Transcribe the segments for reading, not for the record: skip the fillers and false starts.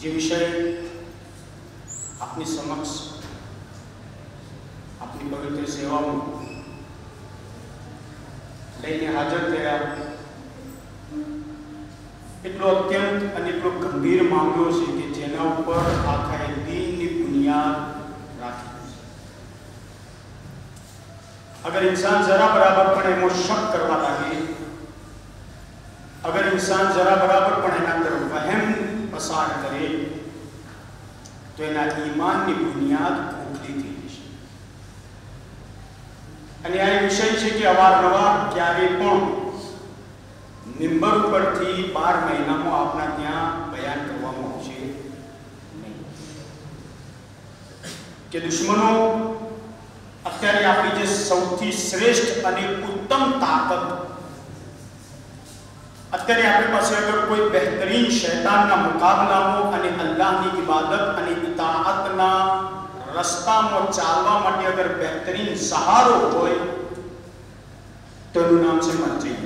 जे विषय अपनी समक्ष अपनी पवित्र सेवा में लईने हाजर थया એટલો અત્યંત અને એટલો ગંભીર મામલો છે કે જેના ઉપર આખા દીનની બુનિયાદ રાખી છે। अगर इंसान जरा बराबर पण एमो शक करवा लागे, अगर इंसान जरा बराबर पण एना तर वहम पसार करे तो एना ईमान की बुनियाद खोखली थी जशे। અને આ વિષય છે કે અવારનવાર ક્યારે પણ મિંબર ઉપરથી 12 મહિનામાં આપના ત્યાં બયાન કરવામાં આવશે નહીં કે દુશ્મનો અત્યારે આપણી જે સૌથી શ્રેષ્ઠ અને ઉત્તમ તાકાત અત્યારે આપણી પાસે અગર કોઈ બહેતરીન શૈતાનના મુકાબલામાં અને અલ્લાહની ઇબાદત અને ઇતાઅતના રસ્તામાં ચાલવા માટે અગર બહેતરીન સહારો હોય તો એનું નામ છે મરજી,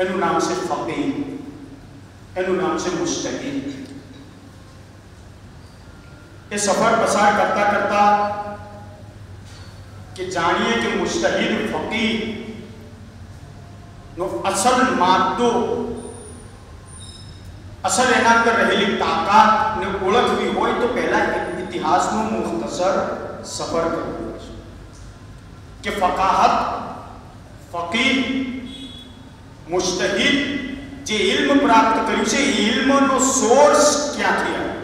એનું નામ છે ફકીહ, એનું નામ છે મુસ્તહિદ। ये सफर पसार करता करता कि जानिए कि मुस्तहिद फकीह नो असल मादो असल एना अंदर रहेली ताकत ने ओळखवी होय तो पहला इतिहासनो मुख्तसर सफर करवो પડશે कि फकाहत फकीह मुस्तहिद जे इल्म प्राप्त कर्યું છે इल्मનો સોર્સ ક્યાંથી આવ્યો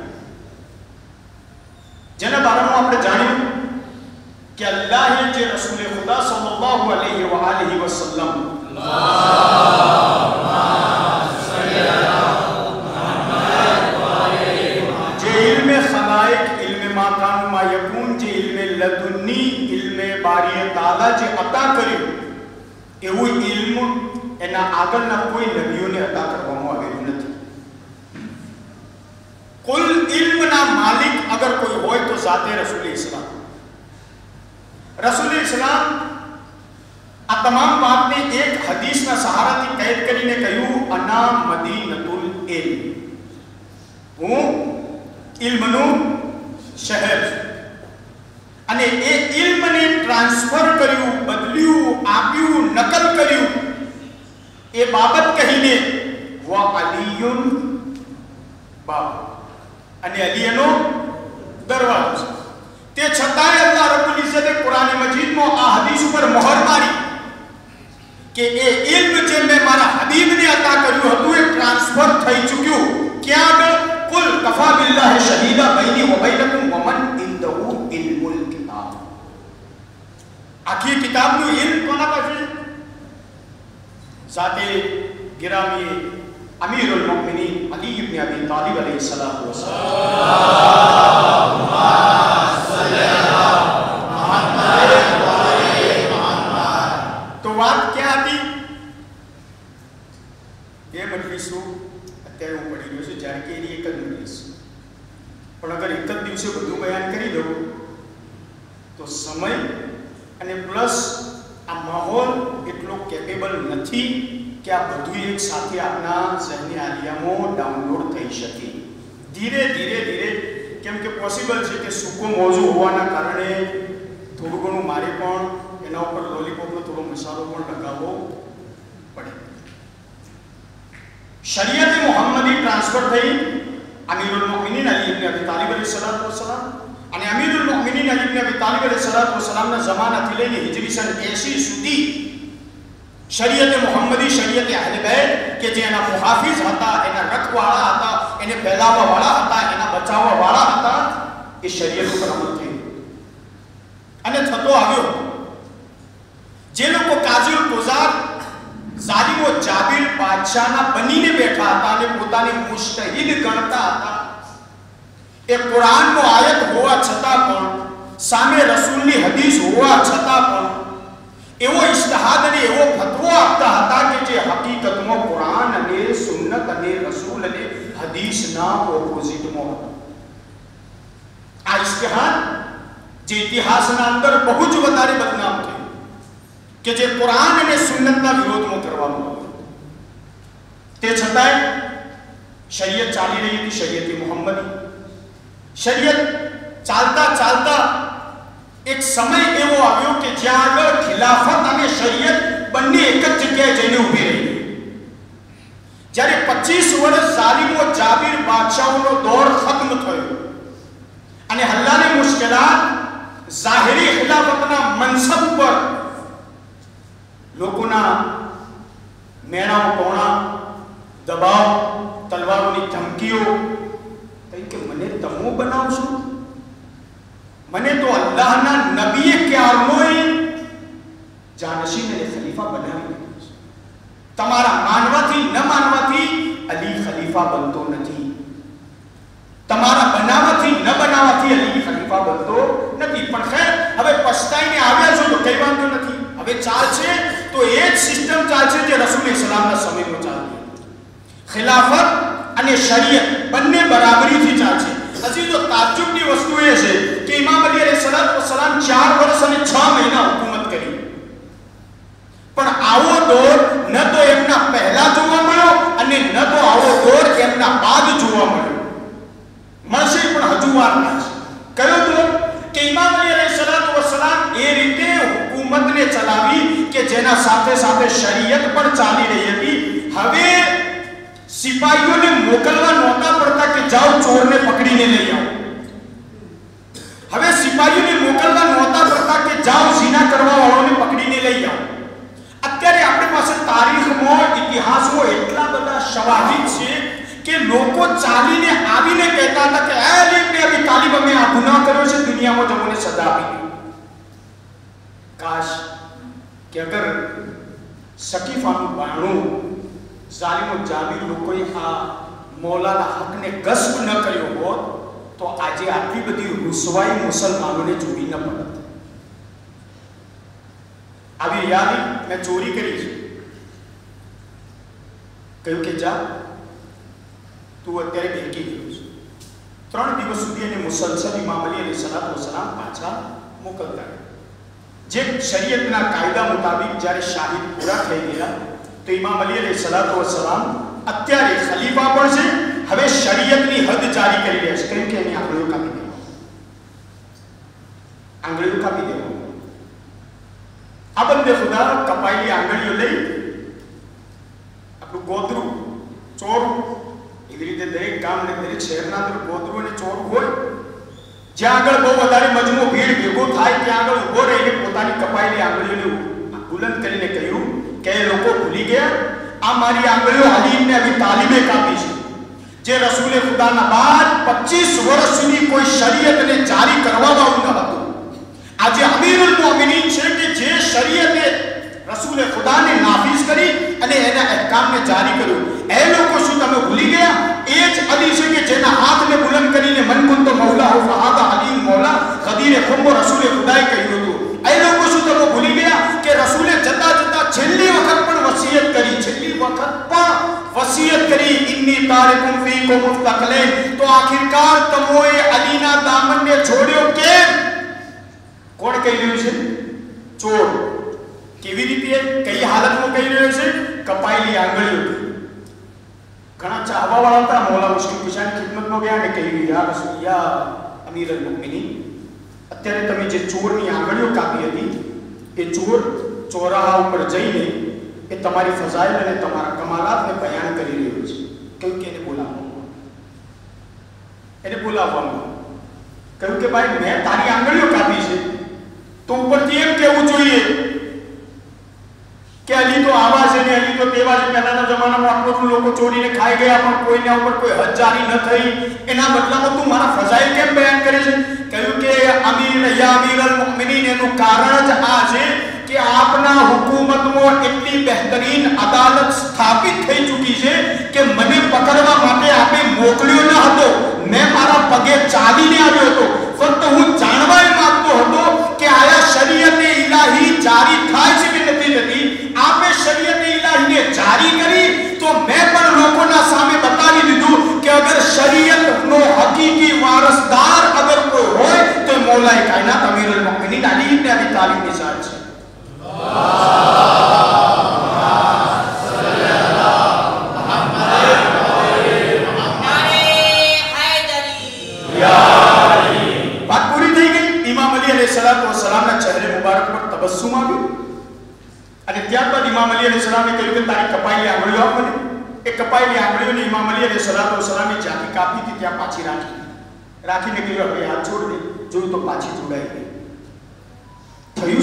જેના બારામાં આપણે જાણ્યું કે અલ્લાહે જે રસૂલ ખુદા સલ્લલ્લાહુ અલૈહિ વ આલિહિ વસલ્લમ જે ઇલ્મે ખલાઇક ઇલ્મે મા કાન મા યકૂન જે ઇલ્મે લદુન્ની ઇલ્મે બારી તાલા જે અતા કર્યું એવું ઇલ્મ એના આગળના કોઈ નબીઓને અતા કરવામાં આવેલું નથી। कुल इल्म ना मालिक अगर कोई होय तो जाते रसूल इस्लाम। रसूल इस्लाम आ तमाम बात ने एक हदीस ना सहारा थी कैद करीने कहू अना मदीनतुल इल्म, हूँ इल्मनु शहर अने ए इल्म ने ट्रांसफर कर्यु बदल्यू आप्यू नकल कर्यु ए बाबत कहीने व अलीयुन બાપ અને અલી એનો દરવાજો છે। તે છતાંય અલ્લાહ રબ્બુલ ઇઝ્ઝતે કુરાન મજીદમાં આ હદીસ ઉપર મહોર મારી કે એ ઇલ્મ જે મેં મારા હબીબને અતા કર્યું હતું એ ટ્રાન્સફર થઈ ચૂક્યું। ક્યાં આગળ? કુલ કફા બિલ્લાહ શહીદા બૈની વ બૈનકુમ વ મન ઇન્દહુ ઇલ્મુલ કિતાબ। આખી કિતાબનું ઇલ્મ કોના પાસે? ઝાતે ગિરામી અમીરુલ મુમિનીન અલી ઇબ્ન અબી તાલિબ अलैहिस्सलाम। तो बात क्या હતી? એ મજલિસો અત્યારે હું પડી ગયો છું જ્યારે કે એની એક જ મજલિસ, પણ અગર એક જ દિવસે બધું બયાન કરી દઉં તો સમય અને પ્લસ આ માહોલ એટલો કેપેબલ નથી કે આ બધું એક સાથે આપના ઝહની આલિયામાં ડાઉનલોડ થઈ શકે। ધીરે ધીરે ધીરે, કેમ કે પોસિબલ છે કે સૂકો મોજું હોવાના કારણે થોડું ઘણું મારે પણ એના ઉપર લોલીપોપનો થોડો મસાલો પણ લગાવવો પડે। શરીયત મુહમ્મદી ટ્રાન્સફર થઈ અમીરુલ મુમિનીન અલી ઇબ્ન અબી તાલિબ अलैहिस्सलाम અને અમીરુલ મુમિનીન અલી ઇબ્ન અબી તાલિબ अलैहिस्सलाम ના જમાનાથી લઈને હિજરી સન 80 સુધી શરીયત મુહમ્મદી, શરીયત અહલે બેત કે જે એના મુહાફિઝ હતા, એના રખવાળા હતા, એને ફેલાવવા વાળા હતા, એના બચાવવા વાળા હતા, એ શરીયત ઉપર અમલ થયો અને થતો આવ્યો। જે લોકો કાજુલ કોઝાર ઝાલિમો જાબિર બાદશાહના બનીને બેઠા હતા અને પોતાને મુસ્તહિદ ગણતા હતા, એ કુરાનનો આયત હોવા છતાં પણ, સામે રસૂલની હદીસ હોવા છતાં પણ એવો ઇજ્તિહાદ અને એવો ફતવો આપતા હતા કે જે હકીકતમાં કુરાન અને સુન્નત અને રસૂલ અને હદીસના ઓપોઝિટમાં હતો। આ ઇજ્તિહાદ જે ઇતિહાસના અંદર બહુ જ વધારે બદનામ થયું કે જે કુરાન અને સુન્નતના વિરોધમાં કરવામાં આવ્યું। તે છતાંય શરીયત ચાલી રહી હતી, શરીયત મુહમ્મદી। શરીયત ચાલતા ચાલતા એક સમય એવો આવ્યો કે જ્યાં આગળ ખિલાફત અને શરીયત બંને એક જ જગ્યાએ જઈને ઊભી રહી। જ્યારે 25 વર્ષ ઝાલિમો જાબિર બાદશાહોનો દોર ખત્મ થયો અને હલ્લાની મુશ્કેલાત ઝાહિરી ખિલાફતના મનસબ પર લોકોના મેણાઓ ટોણા, દબાવ, તલવારોની ધમકીઓ, કઈ કે મને તમો બનાવશો, મને તો અલ્લાહના નબીએ ક્યારનોય જાનશીન અને ખલીફા બનાવી દીધો છે। તમારા માનવાથી ન માનવાથી અલી ખલીફા બનતો નથી, તમારા બનાવવાથી ન બનાવવાથી અલી ખલીફા બનતો નથી। પણ ખેર, હવે પછતાઈને આવ્યા છો તો કઈ વાંધો નથી। હવે ચાલશે તો એ જ સિસ્ટમ ચાલશે જે રસૂલ ઇસ્લામના સમયમાં ચાલતી હતી। ખિલાફત અને શરીયત બંને બરાબરીથી ચાલશે। હજી તો તાજ્જુબની વસ્તુ એ છે કે ઇમામ અલી અલૈહિસ્સલામ 4 વર્ષ અને 6 મહિના હુકુમત કરી, પણ આવો દોર ન તો એમના પહેલા જોવા મળ્યો અને ન તો આવો દોર એમના બાદ જોવા મળ્યો। મળશે પણ હજુ વાર લાગશે। કયો દોર? કે ઇમામ અલી અલૈહિસ્સલામ એ રીતે હુકુમતને ચલાવી કે જેના સાથે સાથે શરીયત પણ ચાલી રહી હતી। હવે સિપાહીઓને મોકલવા નહોતા પડતા કે જાઓ ચોરને પકડીને લઈ આવો, હવે સિપાહીઓને મોકલવા નહોતા પડતા કે જાઓ ઝિના કરવા વાળાને પકડીને લઈ આવો। અત્યારે આપણી પાસે તારીખમાં, ઇતિહાસમાં એટલા બધા શવાહિદ છે કે લોકો ચાલીને આવીને કહેતા હતા કે અલી ઇબ્ન અબી તાલિબ અમે આ ગુનાહ કર્યો છે, દુનિયામાં જમોને સજા આપી દે। કાશ કે અગર સકીફાનું બાણું ઝાલિમો જાબિર લોકોએ આ મૌલાના હકને ગસ્પ ન કર્યો હોત તો આજે આટલી બધી રૂસવાઈ મુસલમાનોને જોવી ન પડત। આવી યાદી મેં ચોરી કરી છે, કહ્યું કે જા તું અત્યારે ભેગી ગયો છે। 3 દિવસ સુધી એને મુસલસલ ઇમામ અલી અલૈહિસ્સલામ પાછા મોકલતા। જે શરીયતના કાયદા મુતાબિક જ્યારે શાહિદ પૂરા થઈ ગયા તો ઇમામ અલી અલૈહિસ્સલામ અત્યારે ખલીફા પણ છે, હવે શરીયતની હદ જારી કરી રહ્યા છે। કેમ કે એની આંગળીઓ કાપી દેવા, આંગળીઓ કાપી દેવા। આ બંને ખુદા કપાયેલી આંગળીઓ લઈ આપણું ગોદરું, ચોરું, એવી રીતે દરેક ગામ ને દરેક એટલે શહેરના અંદર ગોદરું અને ચોર હોય, જ્યાં આગળ બહુ વધારે મજમો ભીડ ભેગો થાય ત્યાં આગળ ઊભો રહીને પોતાની કપાયેલી આંગળીઓને બુલંદ કરીને કહ્યું કે એ લોકો ભૂલી ગયા, આ મારી આંગળીઓ હલીમને આવી તાલીમે કાપી છે, જે રસૂલે ખુદાના બાદ 25 વર્ષ સુધી કોઈ શરીયતને જારી કરવામાં આવ્યું ન હતું. આજે અમીરુલ મોમિનીન છે કે જે શરીયતે રસૂલે ખુદાને નાફિઝ કરી અને એના અહેકામને જારી કર્યું. એ લોકો શું તમે ભૂલી ગયા? એ જ અલી છે કે જેના હાથને બુલંદ કરીને મન કુંતો મૌલા હો ફહાદા અલી મૌલા ખદીરે ખુમ્બો રસૂલે ખુદાએ કહ્યું હતું. એ લોકો શું તમે ભૂલી ગયા કે રસૂલે જતા જતા છેલ્લી વખત પણ વસિયત કરી, છેલ્લી વખત પણ વસિયત કરી, ઇન્ની તારિકુમ ફીકુમ મુસ્તકલીન. તો આખિરકાર તમોએ અલીના દામનને છોડ્યો કેમ? કોણ કહી રહ્યું છે? ચોર. કેવી રીતે, કઈ હાલતમાં કહી રહ્યો છે? કપાયેલી આંગળીઓ. ઘણા ચાહવા વાળા હતા, મૌલા મુશ્કિલ કુશાની ખિદમતમાં ગયા અને કહ્યું, યા રસૂલ યા અમીરુલ મુમિનીન, અત્યારે તમે જે ચોરની આંગળીઓ કાપી હતી એ ચોર ચોરાહા ઉપર જઈને એ તમારી ફઝાઇલ અને તમારા કમાલાતને બયાન કરી રહ્યો છે. કહ્યું કે એને બોલાવવામાં. કહ્યું કે ભાઈ મેં તારી આંગળીઓ કાપી છે તો ઉપરથી એમ કહેવું જોઈએ કે અલી તો આવા છે ને અલી તો તેવા છે. પહેલાના જમાનામાં આટલું લોકો ચોરીને ખાઈ ગયા પણ કોઈના ઉપર કોઈ હદ જારી ન થઈ. એના બદલામાં તું મારા ફઝાઇલ કેમ બયાન કરે છે? કહ્યું કે અમીરુલ મુમિનીન, એનું કારણ જ આ છે કે આપના હુકુમતમાં એટલી બહેતરીન અદાલત સ્થાપિત થઈ ચૂકી છે કે મને પકડવા માટે આપે મોકલ્યો ન હતો. મેં મારા પગે ચાલીને આવ્યો હતો. ફક્ત હું જાણવા માંગતો હતો કે આયા શરીયતે ઇલાહી જારી થાય છે કે નથી થતી. આપે શરીયતે ઇલાહીને જારી કરી તો મેં પણ લોકોના સામે બતાવી દીધું કે અગર શરીયતનો હકીકી વારસદાર અગર કોઈ હોય તો મૌલાએ કાયનાત અમીરુલ મુમિનીન અલી ઇબ્ન અબી તાલિબ ની સાથ છે. बात पूरी થઈ ગઈ. ઇમામ અલી અલૈહિસ્સલાતુ વસ્સલામના ચહેરે મુબારક પર તબસ્સુમ આવ્યો અને ત્યારબાદ ઇમામ અલી અલૈહિસ્સલામે કહ્યું કે તારી કપાયેલી આંગળીઓ આપ મને. એ કપાયેલી આંગળીઓને ઇમામ અલી અલૈહિસ્સલાતુ વસ્સલામે જ્યાંથી કાપી હતી ત્યાં પાછી રાખીને કહ્યું હવે હાથ છોડ દે. જોયું તો પાછી જોડાઈ ગઈ. થયું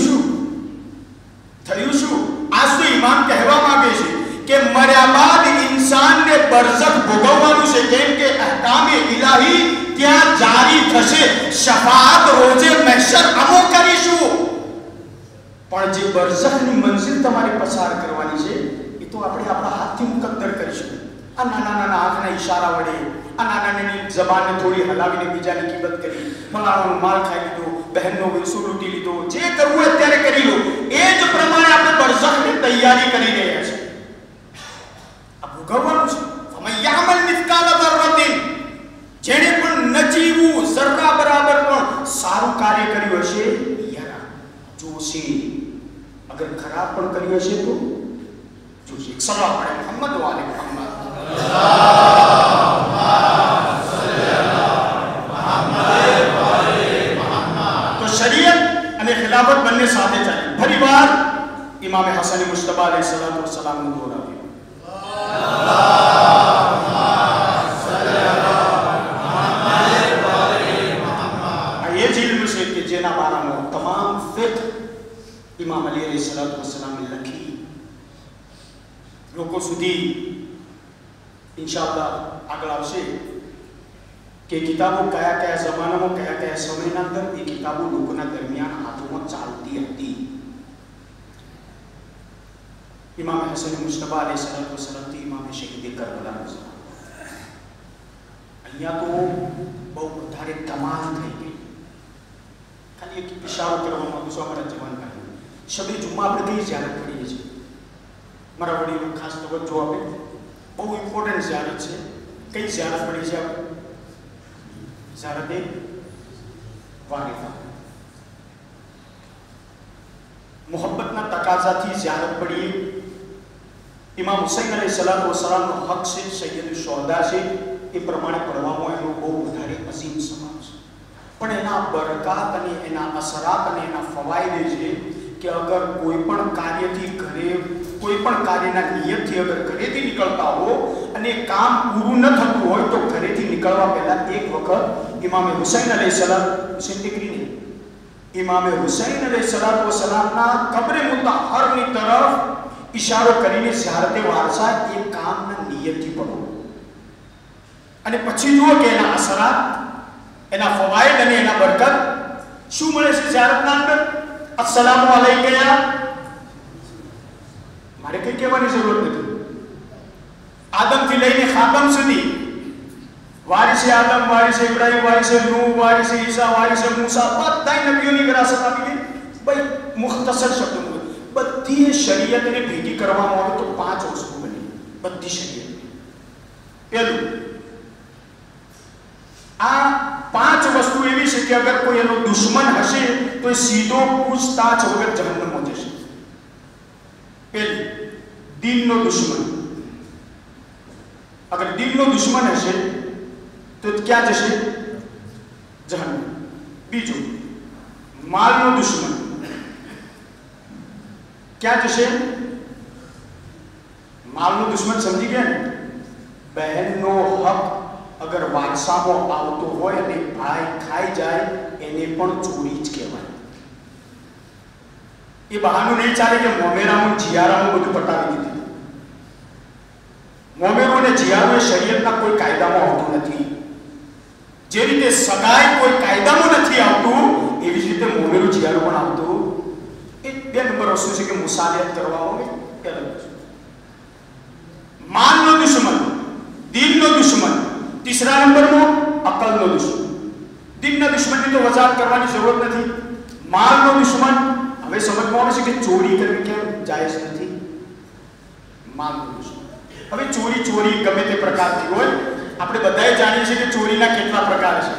શું? આજ તો ઇમામ કહેવા માંગે છે કે મર્યા બાદ ઇન્સાનને બરઝખ ભોગવવાનું છે, કેમ કે અહકામે ઇલાહી ત્યાં જારી થશે. શફાઅત રોજે મહશર અમો કરીશું, પણ જે બરઝખની મંઝિલ તમારે પસાર કરવાની છે એ તો આપણે આપણા હાથથી મુકદ્દર કરીશું. આ નાના આંખના ઈશારા વડે, આ નાની જબાનને થોડી હલાવીને બીજાની કિંમત કરી, ફલાણાનો માલ ખાઈ લીધો, બહેનનો વિલસુ લૂંટી લીધો, જે કરવું અત્યારે કરી લો. એ જ પ્રમાણે આપણે બરઝખની તૈયારી કરી રહ્યા છીએ. આ ભોગવવાનું છે. ફમન યઅમલ મિસ્કાલ દર્રતિન, જેણે પણ નજીવું ઝર્રા બરાબર પણ સારું કાર્ય કર્યું હશે યરા જોશે, અગર ખરાબ પણ કર્યું હશે તો જોશે. સલાહ પડે મોહમ્મદ વાલે મોહમ્મદ. તો શરીયત અને ખિલાફત બંને સાથે ચાલે. ફરીવાર ઇમામ હસન મુશ્તબા અલૈહિસ્સલાતુ વસ્સલામનો દોર આવ્યો. ये इल्म से कि जेना बाराમાં તમામ ફિqહ ઇમામ અલી અલૈહિસ્સલાતુ વસ્સલામે લખી લોકો સુધી ઇન્શાઅલ્લાહ આગળ આવશે કે કિતાબો કયા જમાનામાં કયા સમયના અંદર એ કિતાબો લોકોના દરમિયાન હાથોમાં ચાલતી હતી. ઇમામ હસન મુશ્તબા અલૈહિસ્સલાતુ વસ્સલામથી ઇમામ શહીદ કરબલા. અહીંયા તો બહુ વધારે કમાલ થઈ ગઈ. ખાલી એક ઇશારો કરવામાં આવતો અમારા જવાન ભાઈ શબે જુમ્મા આપણે કઈ ઝિયારત કરીએ છીએ. મારા વડીલો ખાસ તવજ્જો આપે, બહુ ઇમ્પોર્ટન્ટ ઝિયારત છે. કઈ ઝિયારત પડી છે આપણે? ઝિયારતે વારિફા. મોહબ્બતના તકાઝાથી ઝિયારત પડીએ. ઇમામ હુસૈન અલૈહિસ્સલાતુ વસ્સલામનો હક છે, સૈયદ શુહદા છે, એ પ્રમાણે પડવામાં એનો બહુ વધારે અઝીમ સમાન છે. પણ એના બરકાત અને એના અસરાત અને એના ફવાઈદ છે કે અગર કોઈ પણ કાર્યથી ઘરે કોઈ પણ કાર્યના નિયતથી અગર ઘરેથી નીકળતા હો અને કામ પૂરું ન થતું હોય તો ઘરેથી નીકળવા પહેલા એક વખત ઇમામે હુસૈન અલૈહિસ્સલામ, હુસૈન દીકરી નહીં, ઇમામે હુસૈન અલૈહિસ્સલામના કબ્રે મુતહરની તરફ ઇશારો કરીને ઝિયારતે વારસા એ કામના નિયતથી પડો અને પછી જુઓ કે એના અસરાત, એના ફવાઈદ અને એના બરકત શું મળે છે ઝિયારતના અંદર. અસ્સલામુ અલૈકા, મારે કઈ કહેવાની જરૂર નથી. આદમથી લઈને ખાતમ સુધી, વારિસે આદમ, વારિસે ઇબ્રાહીમ, વારિસે નૂહ, વારિસે ઈસા, વારિસે મૂસા, બધા નબીઓની વિરાસત આપી ગઈ. ભાઈ મુખ્તસર શબ્દમાં બધી શરીયતને ભેગી કરવામાં આવે તો 5 વસ્તુ બની. બધી શરીયત. પહેલું, આ 5 વસ્તુ એવી છે કે અગર કોઈ એનો દુશ્મન હશે તો એ સીધો પૂછતાછ વગર જહન્નમમાં જશે. પહેલું, દિલનો દુશ્મન. અગર દિલનો દુશ્મન હશે તો ક્યાં જશે? જહન્નમ. બીજું, માલનો દુશ્મન ક્યાં જશે? માલનો દુશ્મન સમજી ગયા ને? બહેનનો હક અગર વારસામાં આવતો હોય અને ભાઈ ખાઈ જાય એને પણ ચોરી જ કહેવાય. એ બહાનું નહીં ચાલે કે મોમેરામાં જિયારામાં બધું પટાવી દીધું. મોમેરો અને જિયારો એ શરીયતના કોઈ કાયદામાં આવતું નથી. જે રીતે સગાઈ કોઈ કાયદામાં નથી આવતું એવી જ રીતે મોમેરો જિયારો પણ આવતું. એ 2 નંબર વસ્તુ છે કે મુસાલિયત કરવા હોય એ અલગ છે. માલનો દુશ્મન, દિલનો દુશ્મન, तीसरा नंबरનો અકલનો દુશ્મન. દિલના દુશ્મનની તો વજાહત કરવાની જરૂર નથી. માલનો દુશ્મન હવે સમજમાં આવે છે કે ચોરી કરવી કેમ જાયઝ નથી. માલનો દુશ્મન. હવે ચોરી ગમે તે પ્રકારની હોય, આપણે બધાએ જાણીએ છીએ કે ચોરીના કેટલા પ્રકાર છે.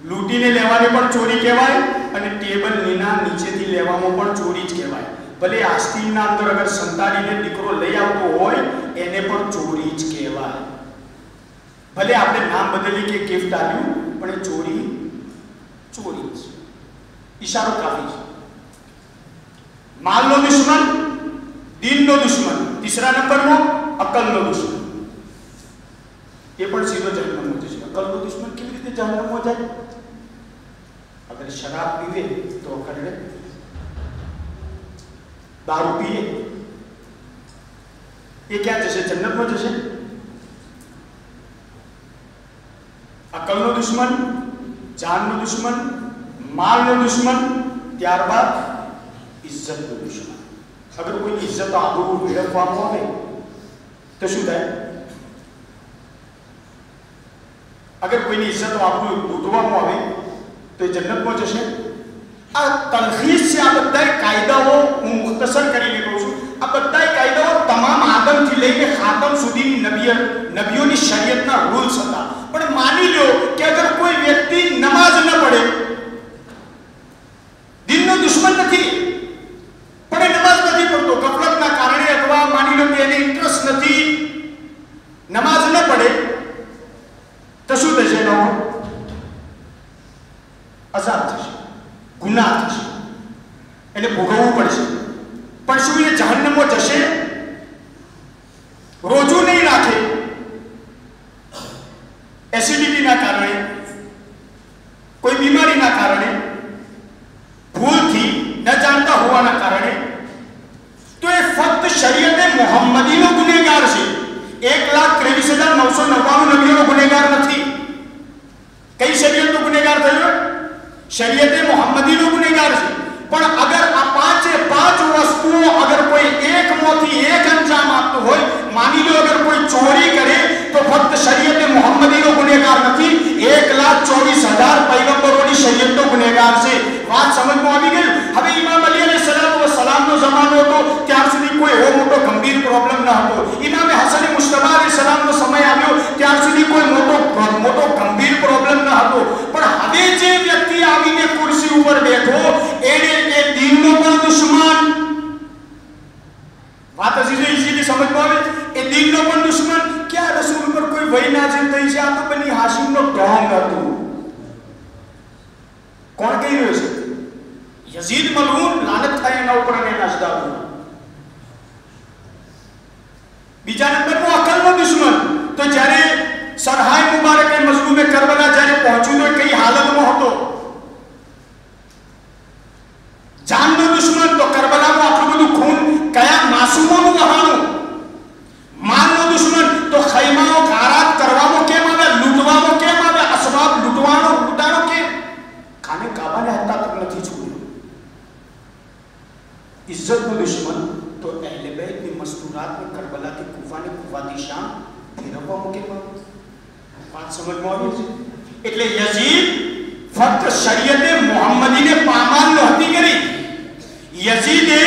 લૂંટીને લેવાની પણ ચોરી કહેવાય અને ટેબલ નીચેથી લેવામાં પણ ચોરી જ કહેવાય. ભલે આસ્તીનના અંદર અગર સંતાડીને દીકરો લઈ આવતો હોય એને પણ ચોરી જ કહેવાય. ભલે આપણે નામ બદલી કે ગિફ્ટ આપ્યું પણ એ ચોરી છે. ઈશારો કાફી છે. માલનો દુશ્મન, દિનનો દુશ્મન, तीसरा નંબરનો અકલનો દુશ્મન. એ પણ સીધો જહન્નમમાં જશે. અકલનો દુશ્મન કેવી રીતે જહન્નમમાં જાય? અગર શરાબ પીવે તો અકલ, દારૂ પીએ એ ક્યાં જશે? જન્નતમાં જશે. અકલનો દુશ્મન, જાનનો દુશ્મન, માલનો દુશ્મન, ત્યારબાદ ઇજ્જતનો દુશ્મન. અગર કોઈ ઇજ્જત આબરૂ મેળવવામાં આવે તો શું થાય? અગર કોઈની ઇજ્જત આબરૂ લૂંટવામાં આવે તો એ જન્નતમાં જશે. આ તલખીસ છે. આ બધા કાયદાઓ હું મુખ્તસર કરીને કહું છું. આ બધા કાયદાઓ તમામ આદમથી લઈને ખાતમ સુધીની નબીઓની શરીયતના રૂલ્સ હતા. પણ માની લો કે અગર કોઈ વ્યક્તિ નમાઝ ન પઢે, દિનનો દુશ્મન નથી પણ એ નમાઝ નથી પડતો ગફલતના કારણે, અથવા માની લો કે એને ઇન્ટરેસ્ટ નથી, નમાઝ ન પડે તો શું થશે? એનો અઝાબ થશે, ગુનાહ થશે, એને ભોગવવું પડશે. પણ શું એ જહન્નમમાં જશે? રોજુ નહીં રાખે, એસિડિટીના કારણે, કોઈ બીમારીના કારણે, ભૂલથી ન જાણતા હોવાના કારણે, તો એ ફક્ત શરીયતે મોહમ્મદીનો ગુનેગાર છે. 1,23,999 નબીઓનો ગુનેગાર નથી. કઈ શરીયતનો ગુનેગાર થયો? શરીયતે મોહમ્મદીનો ગુનેગાર છે. પણ અગર આ 5 વસ્તુઓ અગર કોઈ એકમાંથી એક અંજામ આપતું હોય, માની લો અગર કોઈ ચોરી કરે તો ફક્ત શરીયતે મોહમ્મદીનો ગુનેગાર નથી, 1,24,000 પૈગંબરોની શરીયતનો ગુનેગાર છે. વાત સમજમાં આવી ગઈ? હવે ઇમામ અલી અલૈહિસ્સલામનો જમાનો હતો ત્યાર સુધી કોઈ એવો મોટો ગંભીર પ્રોબ્લેમ ન હતો. ઇમામે હસન મુશ્તબા અલૈહિસ્સલામનો સમય આવ્યો ત્યાર સુધી કોઈ મોટો ગંભીર પ્રોબ્લેમ ન હતો. પણ હવે જે વ્યક્તિ આવીને ખુરશી ઉપર બેઠો એને એ દીનનો પણ દુશ્મન. વાત હજી ઇઝીલી સમજમાં આવે? એ દીનનો પણ દુશ્મન. ક્યાં રસૂલ ઉપર કોઈ વહી નાઝિલ થઈ છે? આ તો બની હાશિમનો ઢોંગ હતું. કોણ કહી રહ્યો છે? યઝીદ મલઉન, લાનત થાય એના ઉપર અને એના અજદાદ ઉપર. તો જ્યારે સરહાય મુબારકે મઝલૂમે કરબલા જ્યારે પહોંચ્યું તો કઈ હાલતમાં હતો. જાનનો દુશ્મન તો કરબલામાં આટલું બધું ખૂન કયા માસૂમોનું વહાણું. માલનો દુશ્મન તો ખૈમાઓ ગારાત કરવામાં કેમ આવે, લૂંટવામાં કેમ આવે, અસબાબ લૂંટવાનો લૂંટાનો કેમ. ખાને કાબાને હત્તા તક નથી છોડ્યું. ઇજ્જતનો દુશ્મન તો અહેલે બેતની મસ્તુરાતને કરબલાથી કૂફાને કૂફાથી શામ ફેરવવામાં કેમ આવે. વાત સમજમાં આવી છે. એટલે યઝીદ ફક્ત શરીયતે મુહમ્મદીને પામાલ નહોતી કરી. યઝીદે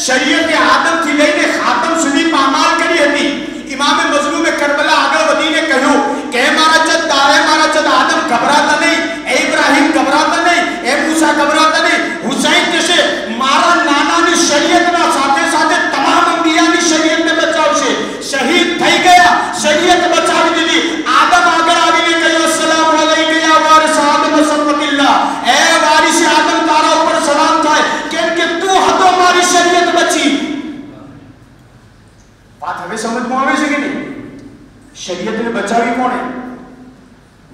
શરીયતે આદમથી લઈને ખાતમ સુધી પામાલ કરી હતી. ઇમામે મઝલૂમે કરબલા આગળ વધીને કહ્યું કે મારા જદ તારે મારા જદ આદમ ગભરાતા નહીં, એ ઇબ્રાહિમ ગભરાતા નહીં, એ મૂસા ગભરાતા નહીં. હુસૈન જશે મારા નાનાની શરીયતના સાથે સાથે તમામ અંબિયાની શરીયતને બચાવશે. શહીદ થઈ ગયા, શરીયત બચાવી દીધી. આદમ આગળ આવીને કહ્યું અસ્સલામુ અલૈકા યા વારિસ આદમ સબતિલ્લાહ, એ વારિસ આદમ તારા ઉપર સલામ થાય કેમ કે તું હતો મારી શરીયત બચી. વાત હવે સમજમાં આવે છે કે નહીં. શરીયતને બચાવી કોણે?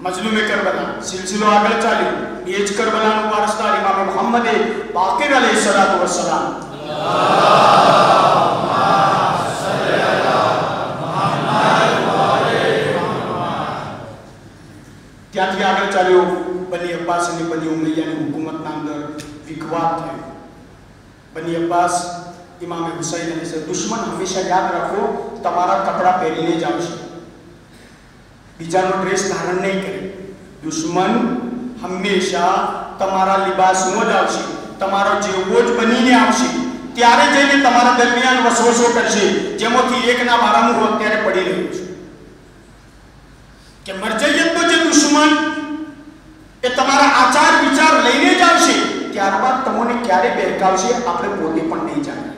મઝલૂમે કરબલા. સિલસિલો આગળ ચાલ્યો. એ જ કરબલાનો વારસદાર ઇમામ મુહમ્મદ બાકિર અલૈહિસ્સલાતુ વસ્સલામ. ત્યાંથી આગળ ચાલ્યો. બની અબ્બાસ અને બની ઉમૈયાની હુકુમતના અંદર વિખવાદ થયો. બની અબ્બાસ ઇમામ હુસૈન અને દુશ્મન હંમેશા યાદ રાખો તમારા કપડા પહેરીને જ આવશે, બીજાનો ડ્રેસ ધારણ નહીં કરે. દુશ્મન હંમેશા તમારા લિબાસમાં જ આવશે, તમારો જેવો જ બનીને આવશે. ત્યારે જઈને તમારા દરમિયાન વસવસો કરશે. જેમાંથી એકના બારાનું હું અત્યારે પડી રહ્યું છું કે મરજૈયતનો જે દુશ્મન એ તમારા આચાર વિચાર લઈને જ આવશે. ત્યારબાદ તમને ક્યારે બહેકાવશે આપણે પોતે પણ નહીં જાણીએ.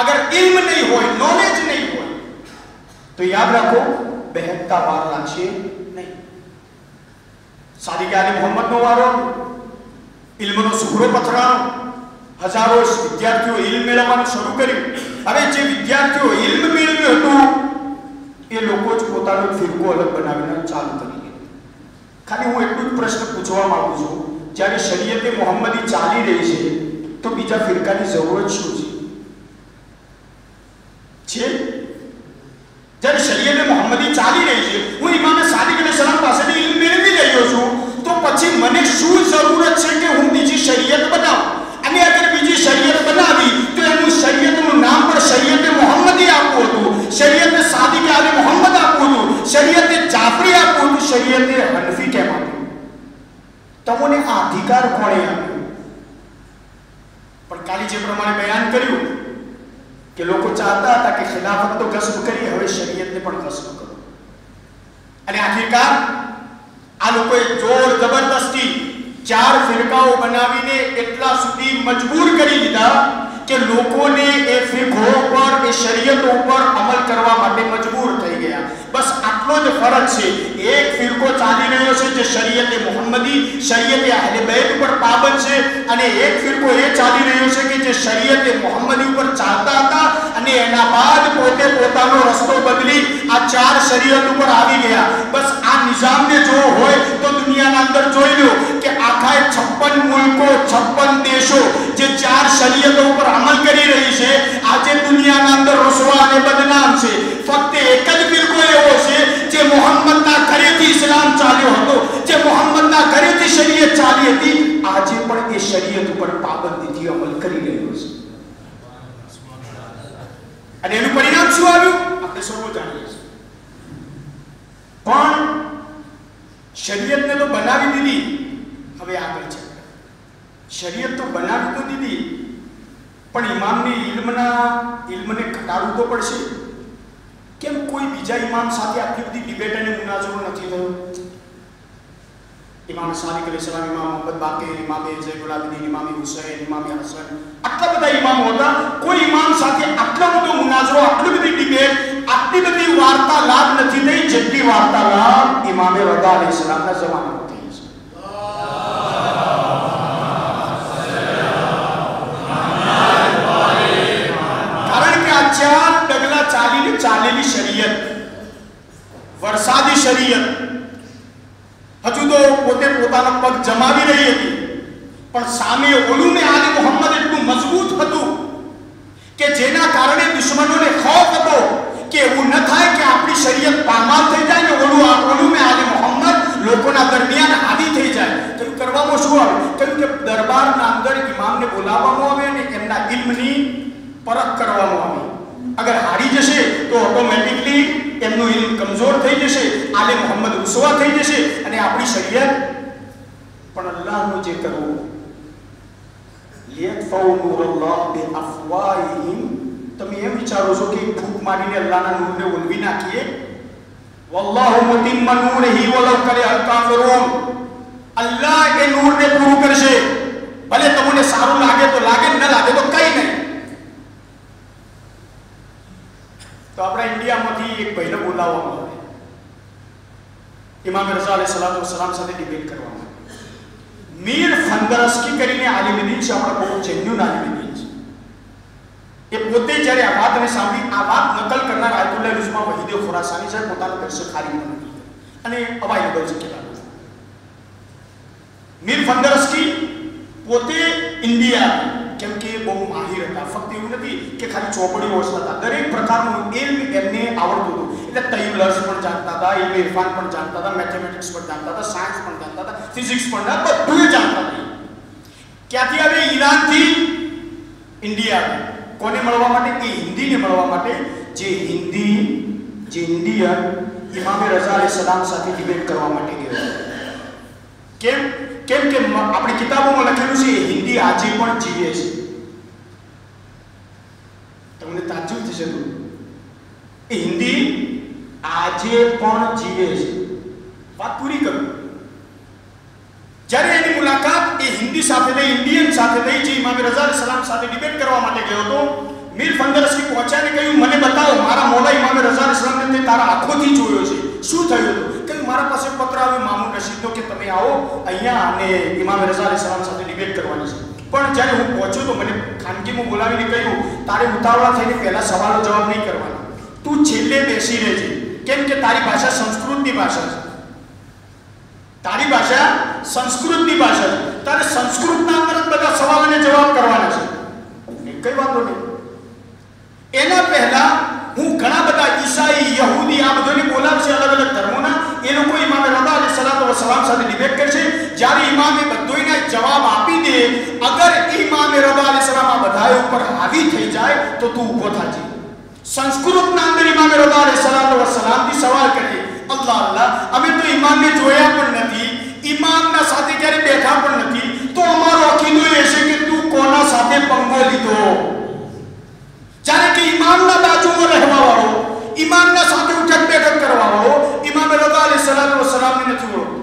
અગર ઇલ્મ નહીં હોય, નોલેજ નહીં હોય તો યાદ રાખો બહેકતા વાર લાગશે નહીં. સાદિક આલી મોહમ્મદનો વારો, ઇલ્મનો સુઘરો પથરાનો. હજારો વિદ્યાર્થીઓ ઇલ્મ મેળવવાનું શરૂ કર્યું. હવે જે વિદ્યાર્થીઓ ઇલ્મ મેળવ્યું હતું એ લોકો જ પોતાનો ફિરકો અલગ બનાવીને ચાલુ કરી દીધું. ખાલી હું એટલું જ પ્રશ્ન પૂછવા માંગુ છું, જ્યારે શરીયતે મોહમ્મદી ચાલી રહી છે તો બીજા ફિરકાની જરૂરત શું છે? જ્યારે શરીયતે મોહમ્મદી ચાલી રહી છે, હું ઇમામે સાદિક અલૈહિસ્સલામ પાસેથી ઇલ્મ મેળવી રહ્યો છું, તો પછી મને શું જરૂરત છે કે હું બીજી શરીયત બનાવું? અને અગર બીજી શરીયત બનાવી તો એનું શરીયતનું નામ પણ શરીયતે મોહમ્મદી આપવું હતું, શરીયતે સાદિક આલી મોહમ્મદ આપવું હતું, શરીયતે જાફરી આપવું હતું, શરીયતે હનફી કેમ આપ્યું? તમને આ અધિકાર કોણે આપ્યો? પણ કાલે જે પ્રમાણે બયાન કર્યું કે લોકો ચાહતા હતા કે ખિલાફત તો ગસ્બ કરી, હવે શરીયતને પણ ગસ્બ કરો. અને આખિરકાર આ લોકોએ જોર જબરદસ્તી 4 ફિરકાઓ બનાવીને એટલા સુધી મજબૂર કરી દીધા કે લોકોને એ ફિકહો પર, એ શરીયત ઉપર અમલ કરવા માટે મજબૂર થઈ ગયા. બસ આટલો જ ફરક છે. એક ફિરકો ચાલી રહ્યો છે જે શરીયતે મુહમ્મદી, શરીયતે અહલે બેત ઉપર પાબંદ છે, અને એક ફિરકો એ ચાલી રહ્યો છે કે જે શરીયતે મુહમ્મદી ઉપર ચાલતા હતા અને એના બાદ પોતે પોતાનો રસ્તો બદલી આ 4 શરીયત ઉપર આવી ગયા. બસ આ નિઝામને જો હોય તો દુનિયાના અંદર જોઈ લો કે આખા 56 મુલ્કો, 56 દેશો જે 4 શરીયતો ઉપર અમલ કરી રહી છે, આજે દુનિયાના અંદર રસવા અને બદનામ છે. ફક્ત એક જ ફિરકો એવો છે જે મોહમ્મદના ઘરેથી ઇસ્લામ ચાલ્યો હતો, જે મોહમ્મદના ઘરેથી શરીયત ચાલી હતી, આજે પણ એ શરીયત ઉપર પાબંદીથી અમલ કરી રહ્યો છે. અને એનું પરિણામ શું આવ્યું આપણે સૌ જાણીએ છીએ. પણ શરીયતને તો બનાવી દીધી, હવે આગળ છે. શરીયત તો બનાવી તો દીધી, પણ ઇમામની ઇલ્મને ઘટાડવું તો પડશે. કેમ કોઈ બીજા ઇમામ સાથે આટલી બધી ડિબેટ અને મુનાઝરો નથી થયો? ઇમામ સાદિક અલૈહિસ્સલામ, ઇમામ મુહમ્મદ બાકિર, ઇમામ ઝૈનુલ આબિદીન, ઇમામ હુસૈન, ઇમામ હસન, આટલા બધા ઇમામો હતા. કોઈ ઇમામ સાથે આટલો બધો મુનાઝરો, આટલી બધી ડિબેટ, આટલી બધી વાર્તાલાપ નથી થઈ જેટલી વાર્તાલાપ ઇમામ રઝા અલૈહિસ્સલામના જમાનામાં થઈ છે. કારણ કે આ 4 ડગલા ચાલીને ચાલેલી શરીયત વર્ષ જમાવી રહી હતી, પણ સામે ઓલુને આલે મુહમ્મદ એટલું મજબૂત હતું કે જેના કારણે દુશ્મનોને ખૌફ હતો કે એવું ન થાય કે આપણી શરીયત પામાલ થઈ જાય ને ઓલું મે આલે મુહમ્મદ લોકોના દરમિયાન હાવી થઈ જાય. તો કરવામાં શું આવે? કેમ કે દરબારના અંદર ઇમામને બોલાવવામાં આવે અને એમના ઇલ્મની પરખ કરવામાં આવે. અગર હારી જશે તો ઓટોમેટિકલી એમનું ઇલ્મ કમજોર થઈ જશે, આલે મુહમ્મદ રુસવા થઈ જશે અને આપણી શરીયત પણ અલ્લાહનું જે કરવું લિયતફઉ નૂરલ્લાહ બિઅફવાહિહિમ. તમે એમ વિચારો છો કે ફૂંક મારીને અલ્લાહના નૂરને ઓલવી નાખીએ? વલ્લાહુ મુતિમ્મુ નૂરિહી વલૌ કરિહલ કાફિરૂન. અલ્લાહ એ નૂરને પૂરું કરશે, ભલે તમને સારું લાગે તો લાગે, ન લાગે તો કઈ નહીં. તો આપણા ઇન્ડિયામાંથી એક ભાઈને બોલાવવામાં આવે, ઇમામ રઝા અલૈહિસ્સલાતુ વસ્સલામ સાથે ડિબેટ કરવામાં. મીર ફંદરસ્કી કરીને આલિમ દીન છે, આપણા બહુ જેન્યુન આલિમ દીન છે. એ પોતે જ્યારે આ વાતને સાંભળી, આ વાત નકલ કરનાર આયતુલ્લાહ રુઝમા વહીદે ખુરાસાની સાહેબ પોતાના દર્શક ખાલી નથી અને અવાઈલેબલ છે કેટલા. મીર ફંદરસ્કી પોતે ઇન્ડિયા, કેમ કે બહુ માહિર હતા. ફક્ત એવું નથી કે ખાલી ચોપડીઓ વાંચતા હતા, દરેક પ્રકારનું ઇલ્મ એમને આવડતું હતું. એટલે તૈલર્સ પણ જાણતા હતા, ઇલ્મ ઇરફાન પણ જાણતા હતા, મેથેમેટિક્સ પણ જાણતા હતા, સાયન્સ પણ જાણતા હતા, ફિઝિક્સ પણ જાણતા, બધું જાણતા હતા. ક્યાંથી આવે? ઈરાનથી ઇન્ડિયા. કોને મળવા માટે? એ હિન્દીને મળવા માટે. જે ઇન્ડિયન ઇમામ રઝા અલૈહિસ્સલામ સાથે ડિબેટ કરવા માટે ગયો. કેમ કે આપણી કિતાબોમાં લખેલું છે હિન્દી આજે પણ જીવે છે. તમને તાજ્જુબ થશે તો એ હિન્દી આજે પણ જીવે છે. વાત પૂરી કરું. જ્યારે એની મુલાકાત એ હિન્દી સાથે થઈ, ઇન્ડિયન સાથે થઈ, જે ઇમામ રઝા અલૈહિસ્સલામ સાથે ડિબેટ કરવા માટે ગયો હતો. મીર ફંદરસ્કી પહોંચ્યા ને કહ્યું, મને બતાવો, મારા મોલા ઇમામ રઝા અલૈહિસ્સલામને તે તારા આંખોથી જોયો છે, શું થયું હતું? કહ્યું, મારા પાસે પત્ર આવ્યો મામૂન રશીદનો કે તમે આવો અહીંયા અને ઇમામ રઝા અલૈહિસ્સલામ સાથે ડિબેટ કરવાની છે. પણ જ્યારે હું પહોંચ્યો તો મને ખાનગીમાં બોલાવીને કહ્યું, તારે ઉતાવળા થઈને પહેલા સવાલો જવાબ નહીં કરવાના, તું છેલ્લે બેસી રહેજે, કેમ કે તારી ભાષા સંસ્કૃતની ભાષા છે. તારી ભાષા સંસ્કૃતની ભાષા છે, તારે સંસ્કૃતના અંદર જ બધા સવાલ અને જવાબ કરવાના છે. કઈ વાતો નહીં. એના પહેલા હું ઘણા બધા ઈસાઈ, યહૂદી આ બધાને બોલાવશે, અલગ અલગ ધર્મોના. એ લોકો ઇમામ રઝા અલૈહિસ્સલાતુ વસ્સલામ સાથે ડિબેટ કરશે. જ્યારે ઇમામે બધોયના જવાબ આપી દે, અગર ઇમામ રઝા અલૈહિસ્સલામ આ બધા ઉપર હાવી થઈ જાય તો તું ઊભો થાજે. સંસ્કૃતના અંદર ઇમામ રઝા અલૈહિસ્સલાતુ વસ્સલામથી સવાલ કરીએ, અલ્લાહ અલ્લાહ, અમે તો ઇમામને જોયા પણ નથી, ઇમામના સાથે ક્યારે બેઠા પણ નથી, તો અમારો અકીદો એ છે કે તું કોના સાથે પંગો લીધો? જ્યારે કે ઇમામના બાજુમાં રહેવા વાળો, ઇમામના સાથે ઉઠક બેઠક કરવા વાળો ઇમામ રઝા અલૈહિસ્સલાતુ વસ્સલામને નથી ઓળખતો.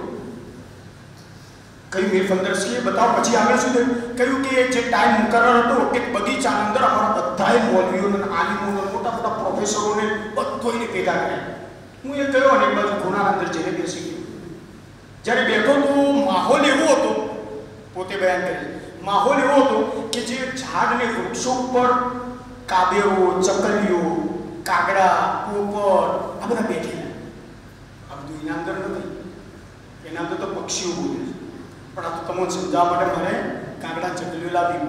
કહ્યું, મીર ફંદરસ્કીએ બતાવો પછી આગળ શું થયું? કહ્યું કે જે ટાઈમ મુકરર હતો, એક બગીચાની અંદર અમારા બધાય મૌલવીઓને, આલિમોને, મોટા મોટા પ્રોફેસરોને બધોયને ભેગા કર્યા. હું એ ગયો અને એક બાજુ ખૂણાના અંદર જઈને બેસી ગયો. જ્યારે બેઠો તો માહોલ એવો હતો, પોતે બયાન કરે, માહોલ એવો હતો કે જે ઝાડ ને વૃક્ષો ઉપર કાબેરો, ચકલીઓ, કાગડા, પોપટ આ બધા બેઠેલા. આ બધું એના અંદર નથી, એના અંદર તો પક્ષીઓ બોલે છે. પણ આ તો તમને સમજાવવા માટે મારે કાગડા, ચકલીઓ લાવી.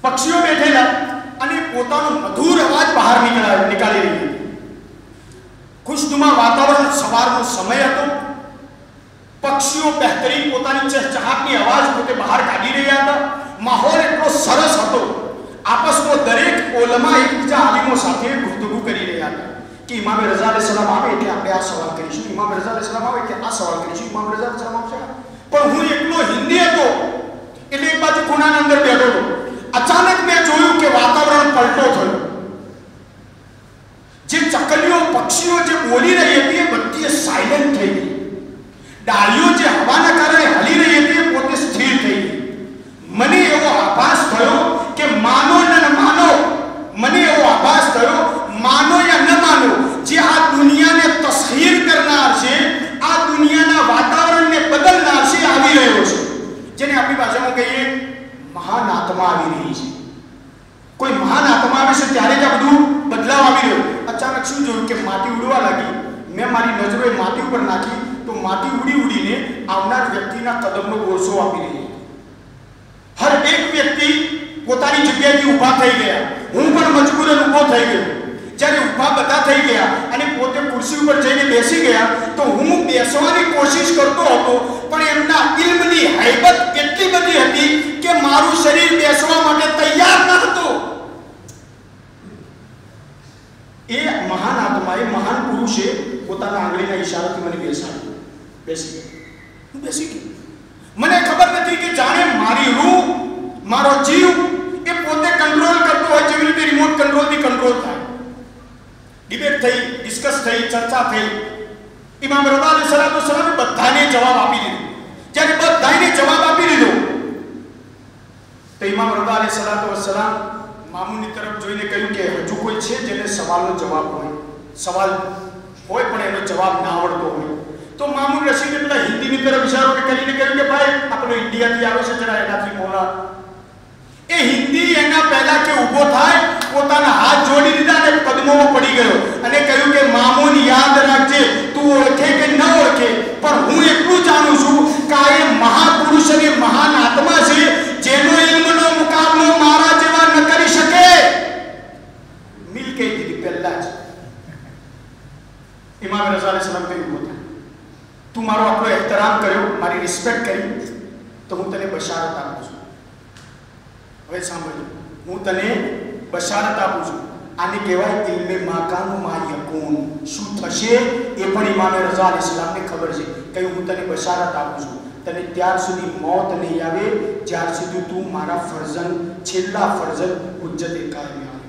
પક્ષીઓ બેઠેલા અને પોતાનો મધુર અવાજ બહાર નીકાળી રહી. ખુશનુમા વાતાવરણ, સવારનો સમય હતો. પક્ષીઓ બહેતરીન પોતાની ચહચહાટની અવાજ પોતે બહાર કાઢી રહ્યા હતા. માહોલ એટલો સરસ હતો. આપસમાં દરેક ઉલમા એકબીજા આલિમો સાથે ગુફ્તગુ કરી રહ્યા હતા કે ઇમામ રઝા અલૈહિસ્સલામ આવે એટલે આપણે આ સવાલ કરીશું, ઇમામ રઝા અલૈહિસ્સલામ આવે એટલે આ સવાલ કરીશું, ઇમામ રઝા અલૈહિસ્સલામ આવશે. પણ હું એકલો હિન્દી હતો એટલે એક બાજુ ખૂણાના અંદર બેઠો હતો. અચાનક મેં જોયું કે વાતાવરણ પલટો થયો. જે ચકલીઓ, પક્ષીઓ જે બોલી રહી હતી એ બધી સાયલેન્ટ થઈ ગઈ. ડાળીઓ જે હવાના કારણે હલી રહી હતી એ પોતે સ્થિર થઈ ગઈ. મને એવો આભાસ થયો કે માનો ન માનો, મને એવો આભાસ થયો માનો યા ન માનો, જે આ દુનિયાને તસ્ખીર કરનાર છે, આ દુનિયાના વાતાવરણને બદલનાર છે, આવી રહ્યો છે. જેને આપણી ભાષામાં કહીએ મહાન આત્મા આવી રહી છે. કોઈ મહાન આત્મા આવે છે ત્યારે જ આ બધું બદલાવ આવી રહ્યો. અચાનક શું જોયું કે માટી ઉડવા લાગી. મેં મારી નજરો એ માટી ઉપર નાખી તો માટી ઉડીને આવનાર વ્યક્તિના કદમનો ગોળસો આપી રહી હતી. હર એક વ્યક્તિ પોતાની જગ્યાએથી ઊભા થઈ ગયા. હું પણ મજબૂરન ઊભો થઈ ગયો. જ્યારે ઊભા બધા થઈ ગયા અને પોતે ખુરશી ઉપર જઈને બેસી ગયા તો હું બેસવાની કોશિશ કરતો હતો, પણ એમના ઇલ્મની હૈબત એટલી બધી હતી કે મારું શરીર બેસવા માટે તૈયાર ન હતું. એ મહાન આત્માએ, મહાન પુરુષે પોતાના આંગળીના ઈશારાથી મને બેસાડ્યો. બેસી ગયો. હું બેસી ગયો. મને ખબર નથી કે જાણે મારી રૂહ, મારો જીવ એ પોતે કંટ્રોલ કરતો હોય જેવી રીતે રિમોટ કંટ્રોલથી કંટ્રોલ થાય. ડિબેટ થઈ, ડિસ્કસ થઈ, ચર્ચા થઈ. ઇમામ રઝા અલૈહિસ્સલામે બધાને જવાબ આપી દીધો. જ્યારે બધાને જવાબ આપી દીધો તો ઇમામ રઝા અલૈહિસ્સલામ મામૂની તરફ જોઈને કહ્યું કે હજુ કોઈ છે જેને સવાલનો જવાબ હોય, સવાલ હોય પણ એનો જવાબ ના આવડતો હોય. તો મામૂન રશીદે પેલા હિન્દીની તરફ ઇશારો કરીને કહ્યું કે ભાઈ આપણો ઇન્ડિયાથી આવે છે, જરા એનાથી બોલા. એ હિન્દી એના પહેલા કે ઊભો થાય, પોતાના હાથ જોડી દીધા અને કદમોમાં પડી ગયો અને કહ્યું કે મામૂન યાદ રાખજે, તું ઓળખે કે ન ઓળખે, પણ હું એટલું જાણું છું કે આ એ મહાપુરુષ અને મહાન આત્મા છે જેનો ઇલ્મનો મુકાબલો મારા જેવા ન કરી શકે. મિલ કહી દીધી પહેલા જ. ઇમામ રઝા અલૈહિસ્સલામ કહ્યું ઊભો થા, તું મારો આટલો એહતરામ કર્યો, મારી રિસ્પેક્ટ કરી, તો હું તને બશારત આપું છું. હવે સાંભળજો, હું તને બશારત આપું છું. આને કહેવાય ઇલ્મે માકાનું મા યકૂન. શું થશે એ પણ ઇમામ રઝા અલૈહિસ્સલામને ખબર છે. કહ્યું હું તને બશારત આપું છું, તને ત્યાર સુધી મોત નહીં આવે જ્યાર સુધી તું મારા ફરજન, છેલ્લા ફરજન હુજ્જત કાયમ આવે.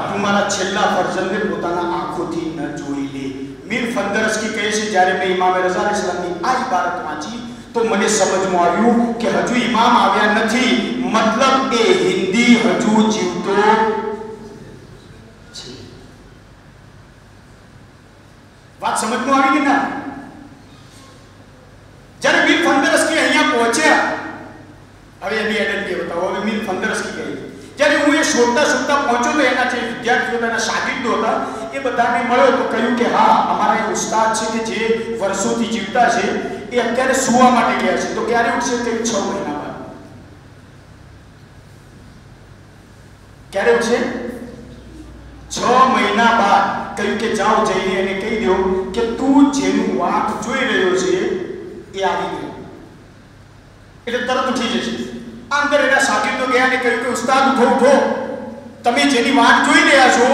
તું મારા છેલ્લા ફરજનને પોતાના આંખોથી ન જોઈ લે. મીર ફંદરસકી કહે છે, જ્યારે મેં ઇમામ રઝા અલૈહિસ્સલામની આ ઇબારત વાંચી તો મને સમજમાં આવ્યું કે હજુ ઇમામ આવ્યા નથી, મતલબ એ હિન્દી હજુ જીવતો છે. વાત સમજમાં આવી કે ના? જ્યારે મીર ફંદરસકી અહીંયા પહોંચ્યા, હવે એની આઈડેન્ટિટી બતાવો. હવે મીર ફંદરસકી કહે, જ્યારે હું એ શોધતા પહોંચ્યો તો એના જે વિદ્યાર્થીઓ હતા, એના શાગિર્દો હતા, એ બધાને મળ્યો તો કહ્યું કે હા, અમારા એ ઉસ્તાદ છે કે જે વર્ષોથી જીવતા છે એ અત્યારે સુવા માટે ગયા છે. તો ક્યારે ઉઠશે? કે 6 મહિના બાદ. ક્યારે ઉઠશે? 6 મહિના બાદ. કહ્યું કે જાઓ જઈને એને કહી દો કે તું જેનું વાટ જોઈ રહ્યો છે એ આવી ગયો, એટલે તરત ઉઠી જશે. અંદર એના શાગિર્દો ગયા અને કહ્યું કે ઉસ્તાદ ઉઠો ઉઠો, તમે જેની વાટ જોઈ રહ્યા છો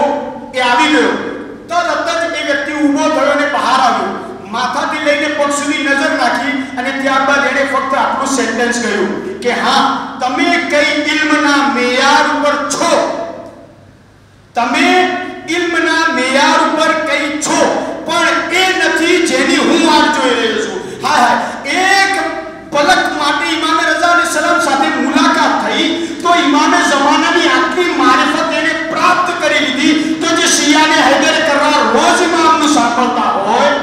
એ આવી ગયો. તરત જ એ વ્યક્તિ ઊભો થયો અને બહાર આવ્યો. માથાથી લઈને પગ સુધી નજર નાખી અને ત્યારબાદ એણે ફક્ત આટલું સેન્ટેન્સ કહ્યું કે હા, તમે કઈ ઇલ્મના મેયાર ઉપર છો, તમે ઇલ્મના મેયાર ઉપર કઈ છો, પણ એ નથી જેની હું વાટ જોઈ રહ્યો છું. હાય હાય, એક પલક માટે ઇમામે રઝા અલૈહિસ્સલામ સાથે મુલાકાત થઈ તો ઇમામે ઝમાનાની આટલી મારિફત એને પ્રાપ્ત કરી લીધી. તો જે શિયાને હૈદર કરવા રોજ ઇમામનું સાંભળતા હોય,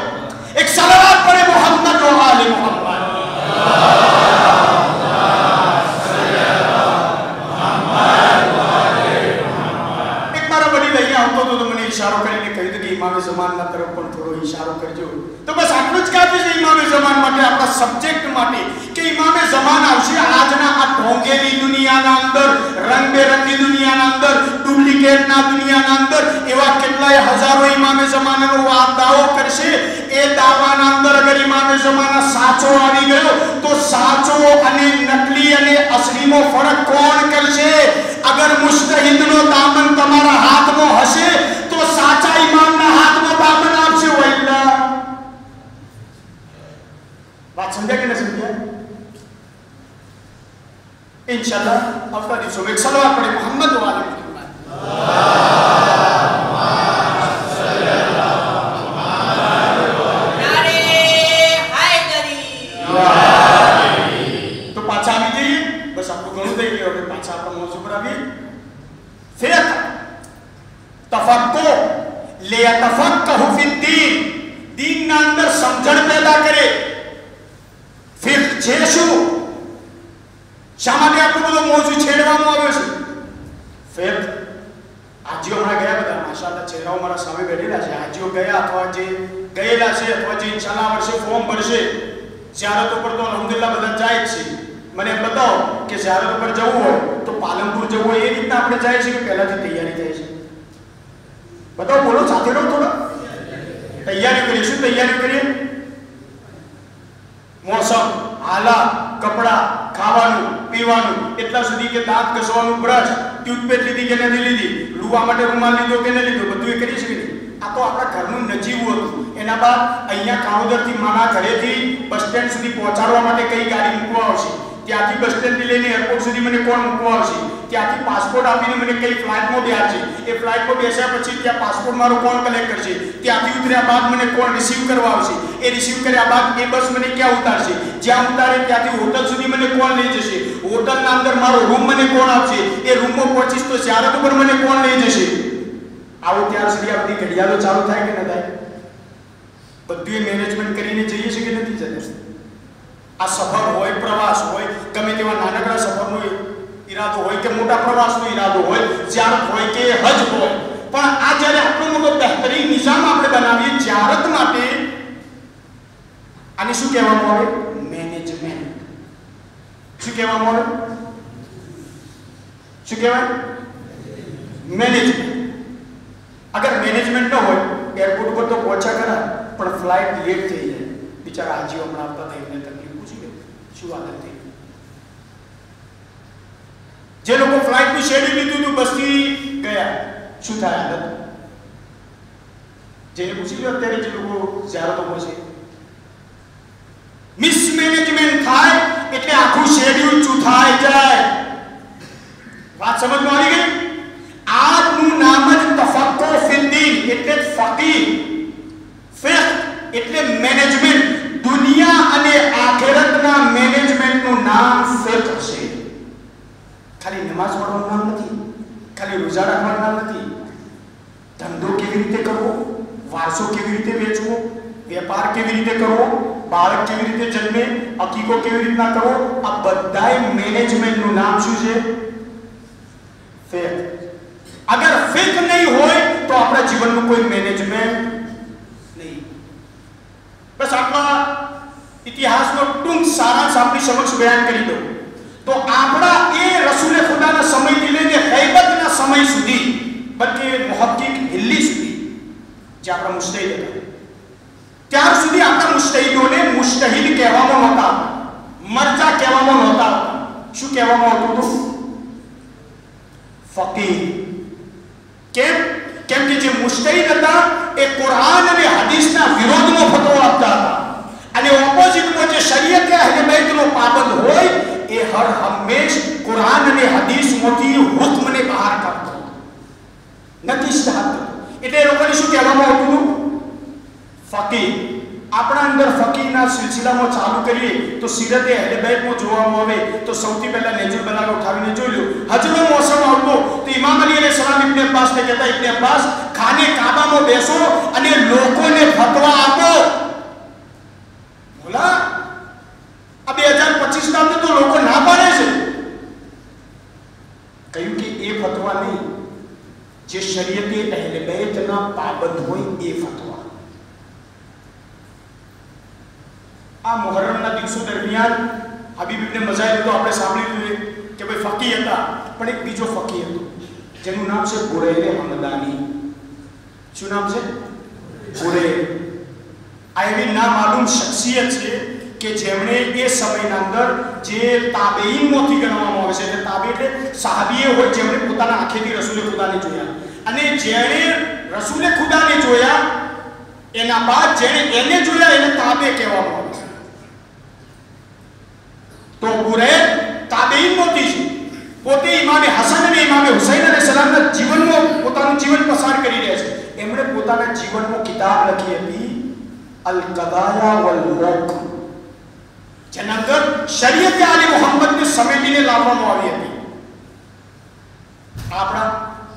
એક સલાવત પડે મોહમ્મદ વ આલે મોહમ્મદ. એક મારા વડીલ અહીંયા આવતો તો મને ઈશારો કરીને કહ્યું કે ઇમામે ઝમાનના તરફ પણ થોડો ઈશારો કરજો. તો બસ આટલું જ કાફી છે ઇમામે ઝમાન માટે, આપણા સબ્જેક્ટ માટે, કે ઇમામે ઝમાન આવશે. આજના આ ઢોંગેલી દુનિયાના અંદર, રંગબેરંગી દુનિયાના અંદર, ડુપ્લિકેટના દુનિયાના અંદર એવા કેટલાય હજારો ઇમામે ઝમાનાનો દાવો કરશે. એ દાવાના અંદર અગર ઇમામે ઝમાના સાચો આવી ગયો તો સાચો અને નકલી અને અસલીનો ફરક કોણ કરશે? અગર મુસ્તહિદનો દામન તમારા હાથમાં હશે તો સાચા ઇમામના હાથમાં દામન આપશે. વલ્લાહ, વાત સમજ્યા કે ન સમજ્યા? इंशाअल्लाह આવતા દિવસોમાં એક સલવાત પડે મોહમ્મદ વ આલે મોહમ્મદ. તો પાછા આવી જઈએ. બસ આપણું ઘણું થઈ ગયું. હવે પાછા આપણા મોજ ઉપર આવીએ. ફિર તફક્કુ લિયતફક્કહુ ફિદ્દીન, દીનના અંદર સમજણ પેદા કરે. ફિર છે શું? શા માટે આટલો બધો મોજું છેડવામાં આવ્યો છે? ફેર આજે હમણાં ગયા બધા માશાઅલ્લાહ ચહેરાઓ મારા સામે બેઠેલા છે, હાજીઓ ગયા અથવા જે ગયેલા છે અથવા જે ઇન્શાઅલ્લાહ વર્ષે ફોર્મ ભરશે ઝિયારત ઉપર, તો અલહમદુલિલ્લાહ બધા જાય જ છે. મને બતાવો કે ઝિયારત ઉપર જવું હોય તો પાલનપુર જવું હોય એ રીતના આપણે જાય છે કે પહેલાથી તૈયારી થાય છે? બતાવો, બોલો, સાથે રહો, થોડા તૈયારી કરીએ. શું તૈયારી કરીએ? મોસમ, હાલાત, કપડા, ખાવાનું, પીવાનું, એટલા સુધી કે દાંત ઘસવાનું બ્રશ, ટૂથપેસ્ટ લીધી કે નથી લીધી, લુવા માટે રૂમાલ લીધો કે ન લીધો, બધું એ કરી શકીએ. આ તો આપણા ઘરનું નજીવું હતું. એના બાદ અહીંયા કાળોદરથી માના ઘરેથી બસ સ્ટેન્ડ સુધી પહોંચાડવા માટે કઈ ગાડી મૂકવા આવશે, ત્યાંથી બસ સ્ટેન્ડથી લઈને એરપોર્ટ સુધી મને કોણ મૂકવા આવશે, ત્યાંથી પાસપોર્ટ આપીને મને કઈ ફ્લાઇટમાં બેસાડશે, એ ફ્લાઇટમાં બેસ્યા પછી ત્યાં પાસપોર્ટ મારો કોણ કલેક્ટ કરશે, ત્યાંથી ઉતર્યા બાદ મને કોણ રિસીવ કરવા આવશે, એ રિસીવ કર્યા બાદ એ બસ મને ક્યાં ઉતારશે, જ્યાં ઉતારે ત્યાંથી હોટલ સુધી મને કોણ લઈ જશે, હોટલના અંદર મારો રૂમ મને કોણ આપશે, એ રૂમમાં પહોંચીશ તો ઝિયારત ઉપર મને કોણ લઈ જશે. આવો ત્યાર સુધી આ બધી ઘડિયાળો ચાલુ થાય કે ન થાય? બધું મેનેજમેન્ટ કરીને જઈએ છે કે નથી જતા? આ સફર હોય, પ્રવાસ હોય, ગમે તેવા નાનકડા સફરનો ઈરાદો હોય કે મોટા પ્રવાસનો ઈરાદો હોય, ઝિયારત હોય કે હજ હોય, પણ આ જ્યારે આપણો મોટો બહેતરીન નિઝામ આપણે બનાવીએ ઝિયારત માટે, આને શું કહેવામાં આવે? મેનેજમેન્ટ. શું કહેવામાં આવે? શું કહેવાય? મેનેજમેન્ટ. અગર મેનેજમેન્ટ ન હોય એરપોર્ટ પર તો પહોંચ્યા ખરા, પણ ફ્લાઇટ લેટ થઈ જાય. બિચારા હાજીઓ હમણાં આવતા હતા એમને તકલીફ પૂછી ગઈ, શું આદત થઈ? જે લોકો ફ્લાઇટનું શેડ્યુલ લીધું હતું બસથી ગયા, શું થાય હાલત? જેને પૂછી લો અત્યારે જે લોકો ઝિયારતો પહોંચે. મિસમેનેજમેન્ટ થાય એટલે આખું શેડ્યુલ ચૂથાઈ જાય. વાત સમજમાં આવી ગઈ? આજનું નામ જ તફક્કુહ ફિદ્દીન એટલે ફકીહ. ફિક્હ એટલે મેનેજમેન્ટ. દુનિયા અને આખિરતના મેનેજમેન્ટનું નામ ફિક્હ છે. ખાલી નમાઝ પઢવાનું નામ નથી, ખાલી રોજા રાખવાનું નામ નથી. ધંધો કેવી રીતે કરવો, વારસો કેવી રીતે વેચવો, વેપાર કેવી રીતે કરવો, બાળક કેવી રીતે જન્મે, અકીકો કેવી રીતના કરવો, આ બધાય મેનેજમેન્ટનું નામ શું છે? ફિક્હ. અગર ફિક્હ નહીં હોય તો આપણા જીવનનું કોઈ મેનેજમેન્ટ નહીં. બસ આપણા ઇતિહાસનો ટૂંક સારાંશ આપણી સમક્ષ બયાન કરી દઉં તો આપણા એ રસૂલે ખુદાના સમયથી લઈને હૈબતના સમય સુધી, બલ્કે મુહક્કિક હિલ્લી સુધી, જે આપણા મુજ્તહિદ હતા, ત્યાર સુધી આપણા મુજ્તહિદોને મુજ્તહિદ કહેવામાં નહોતા, મરજા કહેવામાં નહોતા. શું કહેવામાં આવતું હતું? ફકીહ. કેમ કે જે મુજ્તહિદ હતા એ કુરાન અને હદીસના વિરોધમાં ફતવો આપતા હતા, અને ઓપોઝિટમાં જે શરીયત અહલે બેતનો પાબંદ હોય એ હર હંમેશ કુરાન અને હદીસમાંથી હુક્મને બહાર કાઢતો, નથી ઇજ્તિહાદ કરતો. એટલે એ લોકોને શું કહેવામાં આવતું? ફકીહ. આપણા અંદર ફકીહના સિલસિલામાં ચાલુ કરીએ તો સીરતે અહલે બેતમાં જોવામાં આવે તો સૌથી પહેલા નેજુલ બલાગ ઉઠાવીને જોઈ લો. હજનો મોસમ આવતો તો ઇમામ અલી અલૈહિ સલામ ઇબ્ન અબ્બાસને કહેતા, ઇબ્ન અબ્બાસ ખાને કાબામાં બેસો અને લોકોને ફતવા આપો. બોલા આ 2025 ના તો લોકો ના પાડે છે. કહ્યું કે એ ફતવા નહીં, જે શરીયતે અહલે બેતના પાબંદ હોય એ ફતવા. આ મુહર્રમના દિવસો દરમિયાન હબીબ ઇબ્ન મઝાહિર તો આપણે સાંભળ્યું કે ભાઈ ફકીહ હતા, પણ એક બીજો ફકીહ હતો જેનું નામ છે બુરૈર હમદાની. શું નામ છે? બુરૈર. આ એવી નામાલુમ શખ્સિયત છે કે જેમણે એ સમયના અંદર જે તાબેઈનમાંથી ગણવામાં આવે છે, એટલે તાબે એટલે સાહાબીએ હોય જેમણે પોતાના આંખેથી રસૂલે ખુદાને જોયા, અને જેણે રસૂલે ખુદાને જોયા એના બાદ જેણે એને જોયા એને તાબે કહેવામાં આવે છે. તો બુરૈર તાબેઈનમાંથી છે. પોતે ઇમામે હસન અને ઇમામે હુસૈન અલૈહિસ્સલામના જીવનમાં પોતાનું જીવન પસાર કરી રહ્યા છે. એમણે પોતાના જીવનમાં કિતાબ લખી હતી અલ કદાયા વલ હુક્મ, જેના અંદર શરીયત આલે મુહમ્મદને સમેટીને લાવવામાં આવી હતી. આપણા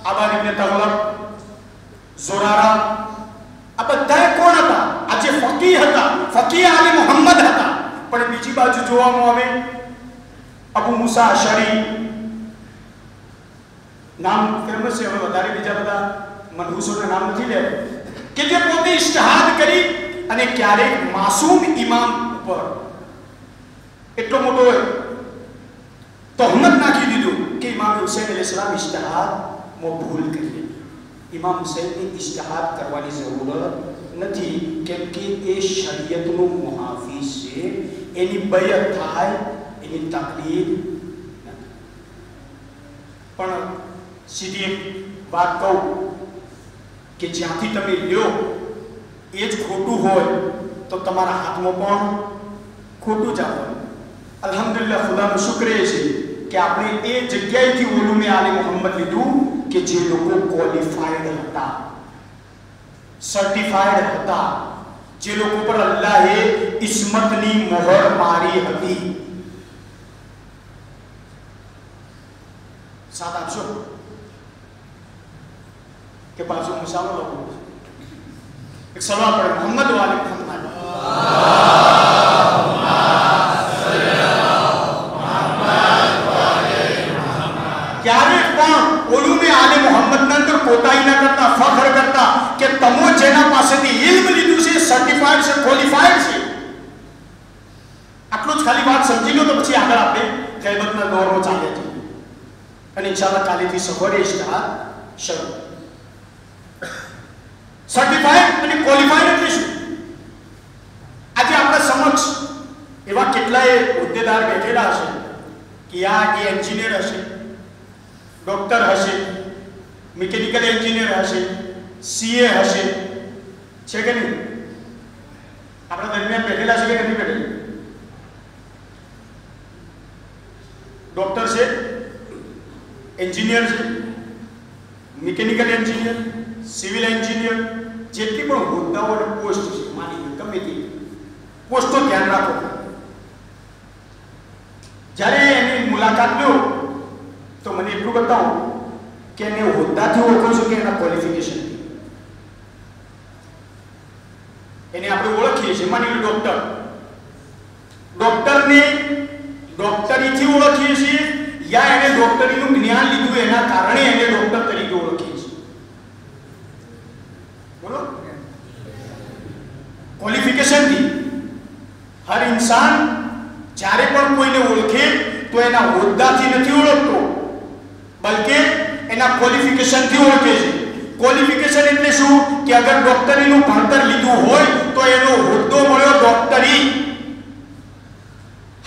આબાદ ઇબ્ન તગલબ, ઝુરારા, આ બધા કોણ હતા? આ જે ફકીહ હતા, ફકીહ આલે મુહમ્મદ હતા. પણ બીજી બાજુ જોવામાં આવે અબુ મુસા અશરી, નામ ફેમસ છે, હવે વધારે બીજા બધા મનહૂસોના નામ નથી લેવા, કે જે પોતે ઇજ્તિહાદ કરી અને ક્યારેક માસૂમ ઇમામ ઉપર એટલો મોટો તોહમત નાખી દીધું કે ઇમામ હુસૈન અલૈહિસ્સલામ ઇજ્તિહાદમાં ભૂલ કરી. ઇમામ હુસૈનની ઇજ્તિહાદ કરવાની જરૂરત નથી, કેમ કે એ શરીયતનો મુહાફિઝ છે. એની બયત થાય, એની તકલીફ નથી. પણ સીધી એક વાત કહું કે જ્યાંથી તમે લ્યો એ જ ખોટું હોય તો તમારા હાથમાં પણ ખોટું જ આવવાનું. અલ્હમ્દુલિલ્લાહ, ખુદાનો શુક્ર છે કે આપણે એ જગ્યાએથી ઉલુમે આલે મુહમ્મદ લીધું કે જે લોકો ક્વોલિફાઈડ હતા, સર્ટિફાઈડ હતા, જે લોકો પર અલ્લાહે ઇસ્મતની મોહર મારી હતી. સાથ આપશો કે પાછું મુસાફર લોકો એક સલાહ પડે મોહમ્મદ વાલે મોહમ્મદ. ક્યારેક પણ ઉલુમે આલે મુહમ્મદના અંદર કોતાહી ન કરતા, ફખર કરતા કે તમો જેના પાસેથી ઇલ્મ લીધું છે, સર્ટિફાઈડ છે, ક્વોલિફાઈડ છે. આટલું જ ખાલી વાત સમજી લો તો પછી આગળ આપણે ગૈબતના દોરમાં ચાલીએ છીએ અને ઇન્શાઅલ્લાહ કાલેથી સવારે ઇજ્તિહાદ શરૂ. સર્ટિફાઈડ અને ક્વોલિફાઈડ એટલે શું? આજે આપણા સમક્ષ એવા કેટલાય હોદ્દેદાર બેઠેલા હશે કે આ એ એન્જિનિયર હશે, ડોક્ટર હશે, મિકેનિકલ એન્જિનિયર હશે, સીએ હશે, છે કે નહીં? આપણા દરમિયાન બેઠેલા છે કે નથી બેઠેલા? ડોક્ટર છે, એન્જિનિયર છે, મિકેનિકલ એન્જિનિયર, સિવિલ એન્જિનિયર, જેટલી પણ હોદ્દાઓ અને પોસ્ટ છે, માની ગમે તે પોસ્ટો ધ્યાન રાખો. જ્યારે એની મુલાકાત લો તો મને એટલું બતાવો કે એને હોદ્દાથી ઓળખો છો કે એના ક્વોલિફિકેશન. એને આપણે ઓળખીએ છીએ, માની લો ડોક્ટર, ડોક્ટરને ડોક્ટરીથી ઓળખીએ છીએ યા એને ડોક્ટરીનું જ્ઞાન લીધું એના કારણે એને ડોક્ટર તરીકે ઓળખીએ છીએ? બોલો. ક્વોલિફિકેશનથી હર ઇન્સાન જ્યારે પણ કોઈને ઓળખે તો એના હોદ્દાથી નથી ઓળખતો, બલકે એના ક્વોલિફિકેશનથી ઓળખે છે. ક્વોલિફિકેશન એટલે શું? કે અગર ડોક્ટરીનું ભણતર લીધું હોય તો એનો હોદ્દો મળ્યો ડોક્ટરી.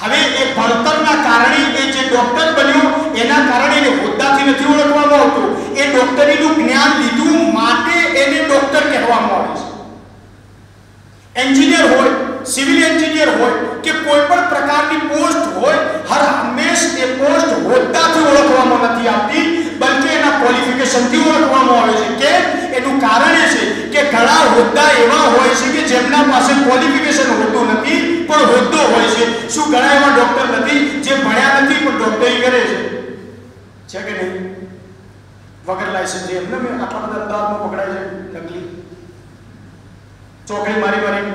હવે એ ભણતરના કારણે એ જે ડોક્ટર બન્યો એના કારણે એને હોદ્દાથી નથી ઓળખવામાં આવતું, એ ડોક્ટરીનું જ્ઞાન લીધું માટે એને ડોક્ટર કહેવામાં આવે છે. એન્જિનિયર હોય, સિવિલ એન્જિનિયર હોય કે કોઈ પણ પ્રકારની પોસ્ટ હોય, હર હંમેશ એ પોસ્ટ હોદ્દાથી ઓળખવામાં નથી આવતી, બલકે એના ક્વોલિફિકેશનથી ઓળખવામાં આવે છે. કે એનું કારણ એ છે કે ઘણા હોદ્દા એવા હોય છે કે જેમના પાસે ક્વોલિફિકેશન હોતું નથી પણ હોદ્દો હોય છે. શું ઘણા એવા ડોક્ટર નથી જે ભણ્યા નથી પણ ડોક્ટરી કરે છે? છે કે નહીં? વગર લાયસન્સ એમને મેં આટલા બધા અમદાવાદમાં પકડાય છે, નકલી ચોકડી મારી મારી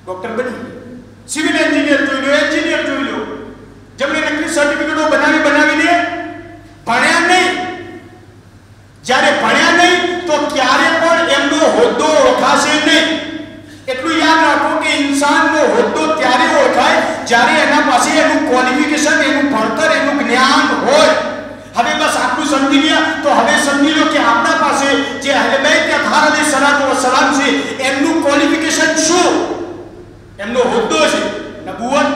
ડોક્ટર બની. સિવિલ એન્જિનિયર જોઈ લો, એન્જિનિયર જોઈ લો, જેમને નકલી સર્ટિફિકેટો બનાવીને ભણ્યા નહીં. જ્યારે ભણ્યા નહીં તો ક્યારે પણ એમનો હોદ્દો ઓળખાશે નહીં. એટલું યાદ રાખો કે ઇન્સાનનો હોદ્દો ત્યારે ઓળખાય જ્યારે એના પાસે એનું ક્વોલિફિકેશન, એનું ભણતર, એનું જ્ઞાન હોય. હવે બસ આટલું સમજી ગયા તો હવે સમજી લો કે આપણા પાસે જે અહલે બેત અતહાર અલૈહિસ્સલાતુ વસ્સલામ છે એમનું ક્વોલિફિકેશન શું? એમનો હોદ્દો છે નબુવત,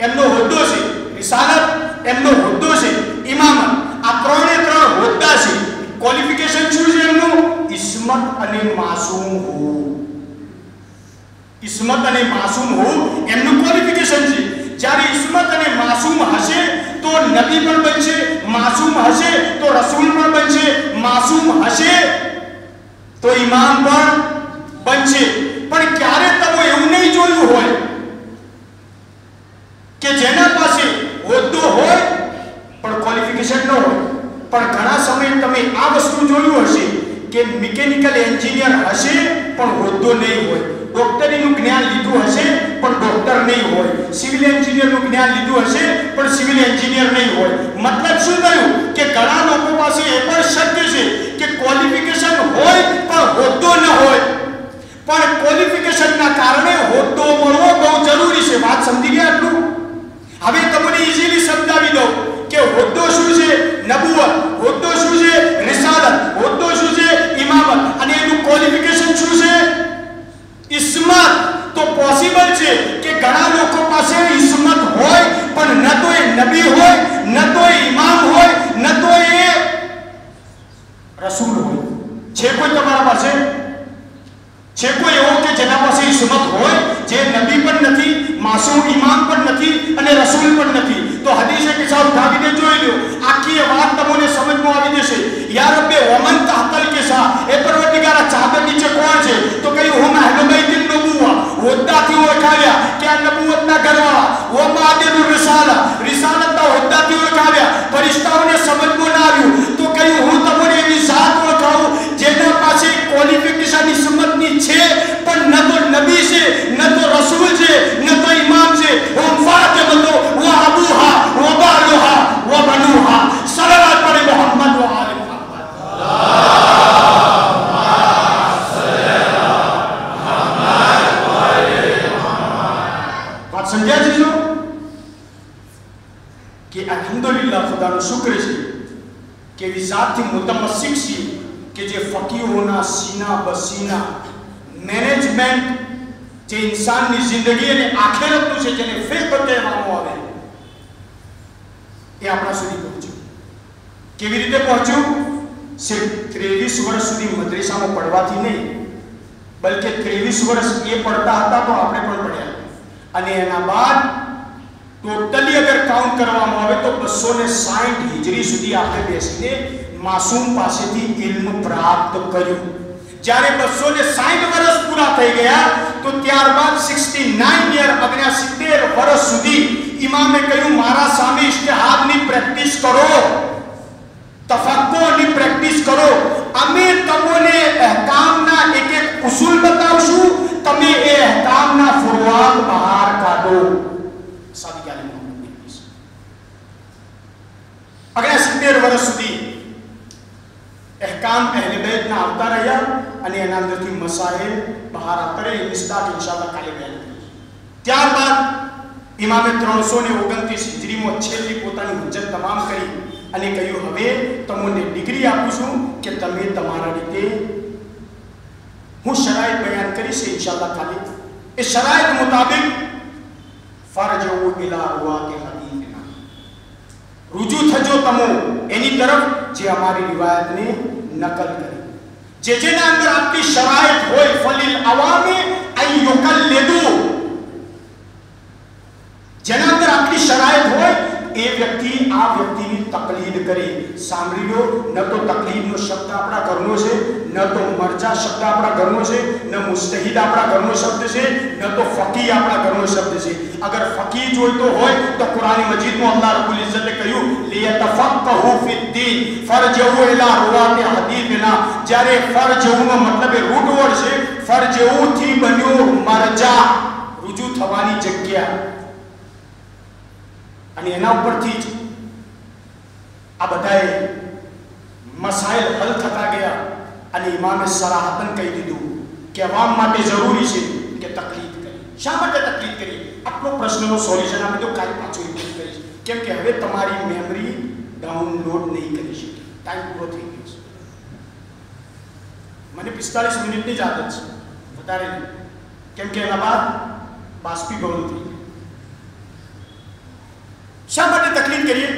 એમનો હોદ્દો છે રિસાલત, એમનો હોદ્દો છે ઇમામત. આ ત્રણે ત્રણ હોદ્દા છે. ક્વોલિફિકેશન શું છે એમનું? ઇસ્મત અને માસૂમ હોવું. ઇસ્મત અને માસૂમ હોવું એમનું ક્વોલિફિકેશન છે. જ્યારે ઇસ્મત અને માસૂમ હશે તો નબી પણ બનશે, માસૂમ હશે તો રસૂલ પણ બનશે, માસૂમ હશે તો ઇમામ પણ બનશે. પણ ક્યારે તમે એવું નહીં જોયું હોય કે જેના પાસે હોદ્દો હોય પણ ક્વોલિફિકેશન ન હોય? પણ ઘણા સમયે તમે આ વસ્તુ જોયું હશે કે મિકેનિકલ એન્જિનિયર હશે પણ હોદ્દો નહીં હોય, ડોક્ટરીનું જ્ઞાન લીધું હશે પણ ડોક્ટર નહીં હોય, સિવિલ એન્જિનિયરનું જ્ઞાન લીધું હશે પણ સિવિલ એન્જિનિયર નહીં હોય. મતલબ શું થયું કે ઘણા લોકો પાસે એ પણ શક્ય છે કે ક્વોલિફિકેશન સમજી ગયા આટલું? હવે તમને ઈઝીલી સમજાવી દઉં કે હોદ્દો શું છે? નબુવત. હોદ્દો શું છે? રિસાલત. હોદ્દો શું છે? ઇમામત. અને એનું ક્વોલિફિકેશન શું છે? ઇસ્મત. તો પોસિબલ છે કે ઘણા લોકો પાસે ઇસ્મત હોય પણ ન તો એ નબી હોય, ન તો એ ઇમામ હોય, ન તો એ રસૂલ હોય. છે કોઈ તમારા પાસે? છે કોઈ એવો કે જેના પાસે ઇસ્મત હોય, જે નબી પણ નથી, માસૂમ ઇમામ પણ નથી અને રસૂલ પણ નથી? તો હદીસે કિસ્સા ઉઠાવીને જોઈ લો, આખી વાત તમને સમજમાં આવી જશે. યા રબ્બે વમન તહતલ કિસ્સા, એ પરવરદિગારા ચાદર નીચે કોણ છે? તો કહ્યું હુમ અહ્લુ બૈતિન નબુવા. હોદ્દાથી ઓળખાવ્યા કે આ નબુવતના ઘરવાળા. વ માદિલુર રિસાલા, રિસાલતના હોદ્દાથી ઓળખાવ્યા. ફરિશ્તાઓને સમજમાં ના આવ્યું તો કહ્યું હું તમને એવી ઝાત ઓળખાવું જેના પાસે ક્વોલિફિકેશન ઇસ્મતની છે પણ ન તો નબી છે, ન તો રસૂલ છે, ન તો ઇમામ છે. હુમ ફાતિમતો વ અબૂહા વ બાલુહા વ બનુહા. સલાવત પડે મોહમ્મદ વ આલે મોહમ્મદ. बात समझा चीजों कि अल्हम्दुलिल्लाह खुदाનો શુક્ર છે કે વિઝાતથી મુતમસ્સિક છે કે જે ફકીહોના સીના બસીના મેનેજમેન્ટ જે ઇન્સાનની જિંદગી અને આખિરતનું છે, જેને ફિક્હ કહેવામાં આવે, એ આપણા સુધી પહોંચ્યું. કેવી રીતે પહોંચ્યું? સિર્ફ 23 વર્ષ સુધી મદ્રેસામાં પડવાથી નહીં, બલકે 23 વર્ષ એ પડતા હતા તો આપણે પણ પડ્યા. અને એના બાદ ટોટલી અગર કાઉન્ટ કરવામાં આવે તો 260 હિજરી સુધી આપણે બેસીને માસૂમ પાસેથી ઇલ્મ પ્રાપ્ત કર્યું. જ્યારે 260 વર્ષ પૂરા થઈ ગયા તો ત્યારબાદ 69 યર 70 વર્ષ સુધી ઇમામે કહ્યું મારા સામે ઇજ્તિહાદની પ્રેક્ટિસ કરો, તફક્કુરની પ્રેક્ટિસ કરો. અમે તમને અહેકામના એક એક ઉસૂલ બતાવશું, તમે એ અહેકામના ફુરવાદ બહાર કાઢો. સાદી ગાલી મોહમ્મદ ની 70 વર્ષ સુધી અહેકામ અહેલે બેતના આવતા રહ્યા અને એના અંદરથી મસાઇલ બહાર આવતા રહ્યા. મિસ્દાક ઇન્શાઅલ્લાહ કાલે બયાન કરીશું. ત્યારબાદ ઇમામે 329 હિજરીમાં છેલ્લી પોતાની હુજ્જત તમામ કરી અને કહ્યું હવે તમને ડિગ્રી આપું છું કે તમે તમારા રીતે, હું શરાઈત બયાન કરીશ ઇન્શાઅલ્લાહ કાલે. એ શરાઈત મુતાબિક ફરજુ ઇલા રૂઆતિ હદીસના, રુજુ થજો તમો એની તરફ જે અમારી રિવાયતને નકલ કરી. જેના અંદર આપની શરાઈત હોય, ફલિલ અવામી અન યુકલ્લિદુ, જેના અંદર આપની શરાઈત હોય એ વ્યક્તિ આ વ્યક્તિની તકલીદ કરે. સાંભળી લો, ન તો તકલીદનો શબ્દ આપણા ઘરનો છે, ન તો મરજા શબ્દ આપણા ઘરનો છે, ન મુસ્તહિદ આપણા ઘરનો શબ્દ છે, ન તો ફકી આપણા ઘરનો શબ્દ છે. અગર ફકી જોઈતો હોય તો કુરાન મજીદમાં અલ્લાહ રબ્બુલ ઇઝ્ઝતે કહ્યું લિયતફક્કહુ ફિદ્દીન ફરજુ ઇલા રૂઆતિ હદીસના. જ્યારે ફરજુનો મતલબ એ રૂટ વર્ડ છે. ફરજુથી બન્યો મરજા, રુજુ થવાની જગ્યા. અને એના ઉપરથી જ આ બધાએ મસાઇલ હલ થતા ગયા અને ઇમામે સરાહતન કહી દીધું કે અવામ માટે જરૂરી છે કે તકલીદ કરી. શા માટે તકલીદ કરી? આટલો પ્રશ્નનો સોલ્યુશન આપી દો, કાલે પાછું રિપીટ કરીશ. કેમ કે હવે તમારી મેમરી ડાઉનલોડ નહીં કરી શકે, ટાઈમ પૂરો થઈ ગયો છે. મને 45 મિનિટની જ આદત છે, વધારે નહીં. કેમ કે એના બાદ બાષ્પીભવન થઈ ગયું. શા માટે તકલીફ કરીએ?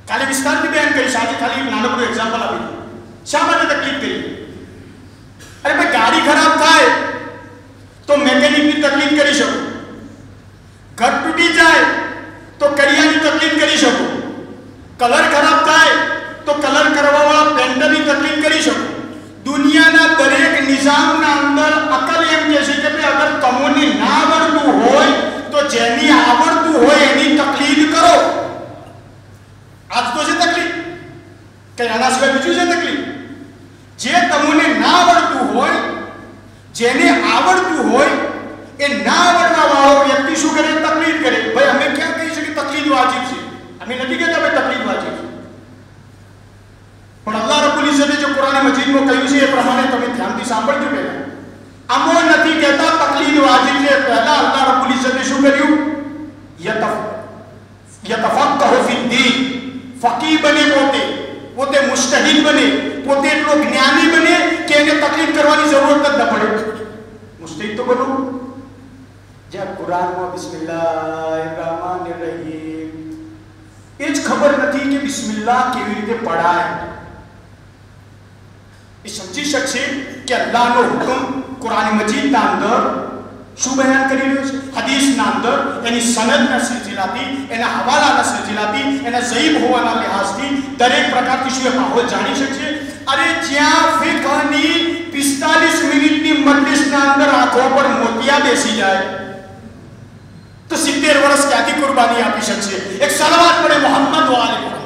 કાલે વિસ્તારથી બયાન કરીશ, આજે ખાલી એક નાનકડું એક્ઝામ્પલ આપી દઉં. શા માટે તકલીફ કરીએ? અરે ભાઈ, ગાડી ખરાબ થાય તો મેકેનિકની તકલીફ કરી શકો, ઘર તૂટી જાય તો કડિયાની તકલીફ કરી શકો, કલર ખરાબ થાય તો કલર કરવાવાળા પેન્ટરની તકલીફ કરી શકો. દુનિયાના દરેક નિઝામના અંદર અકલ એમ કહે છે કે ભાઈ અગર તમને ના આવડતું હોય તો જેની આવડતું હોય એની તકલીફ કરો. આજ તો છે તકલીફ, કે આના સિવાય બીજું છે તકલીફ. જે તમને ના આવડતું હોય, જેને આવડતું હોય એ ના આવડવા વાળો વ્યક્તિ શું કરે? તકલીફ કરે. ભાઈ અમે ક્યાં કહી શકીએ તકલીફ વાજિબ છે? અમે નથી કહેતા ભાઈ તકલીફ વાજિબ છે. પણ અલ્લાહ રબ્બુલ ઇઝ્ઝતે જો કુરાન મજીદમાં કહ્યું છે એ પ્રમાણે તમે ધ્યાનથી સાંભળજો. પહેલા અમો નથી કહેતા તકલીફ જે વાજિબ છે પહેલા અલ્લાહ રબ્બુલ ઇઝ્ઝતે શું કર્યું? યતફક્કહુ ફિદ્દીન, ફકીહ બને, પોતે મુજતહિદ બને, પોતે એટલો જ્ઞાની બને કે એને તકલીફ કરવાની જરૂરત જ ન પડે. મુજતહિદ તો બનો જ્યાં કુરાનમાં બિસ્મિલ્લાહિર રહેમાનિર રહીમ એ જ ખબર નથી કે બિસ્મિલ્લાહ કેવી રીતે પડાય. એ સમજી શકશે કે અલ્લાહનો હુકમ કુરાન મજીદના અંદર શું બયાન કરી રહ્યો છે, હદીસના અંદર એની સનદના સિલસિલાથી, એના હવાલાના સિલસિલાથી, એના ઝઈફ હોવાના લિહાઝથી દરેક પ્રકારથી શું એ માહોલ જાણી શકશે. અરે જ્યાં ફિકહની 45 મિનિટની મજલિસના અંદર આંખો પર મોતિયા બેસી જાય તો 70 વર્ષ ક્યાંથી કુરબાની આપી શકશે? એક સલાવત પડે મોહમ્મદ વાલે મોહમ્મદ.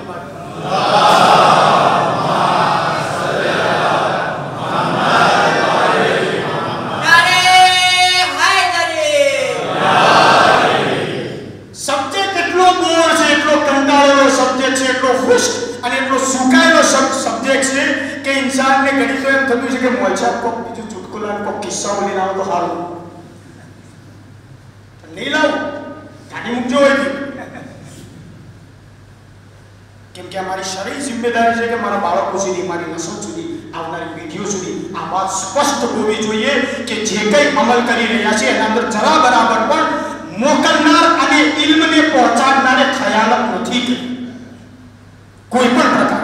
સબ્જેક્ટ એટલો બોર છે, એટલો કંટાળેલો સબ્જેક્ટ છે, એટલો ખુશ્ક અને એટલો સુકાયેલો સબ્જેક્ટ છે કે ઇન્સાનને ઘણી તો એમ થતું છે કે મોચા કોક બીજું ચુટકુલા કોક કિસ્સા બોલી લાવો તો સારું. નહીં લાવું, ગાડી મૂકજો હોય કેમ કે અમારી શરઈ જિમ્મેદારી છે કે મારા બાળકો સુધી, મારી નસલ સુધી, આવનારી પેઢીઓ સુધી આ વાત સ્પષ્ટ હોવી જોઈએ કે જે કંઈ અમલ કરી રહ્યા છે એના અંદર જરા બરાબર પણ મોકલનાર અને ઇલ્મને પહોંચાડનારે ખયાલત નથી કરી કોઈ પણ પ્રકાર.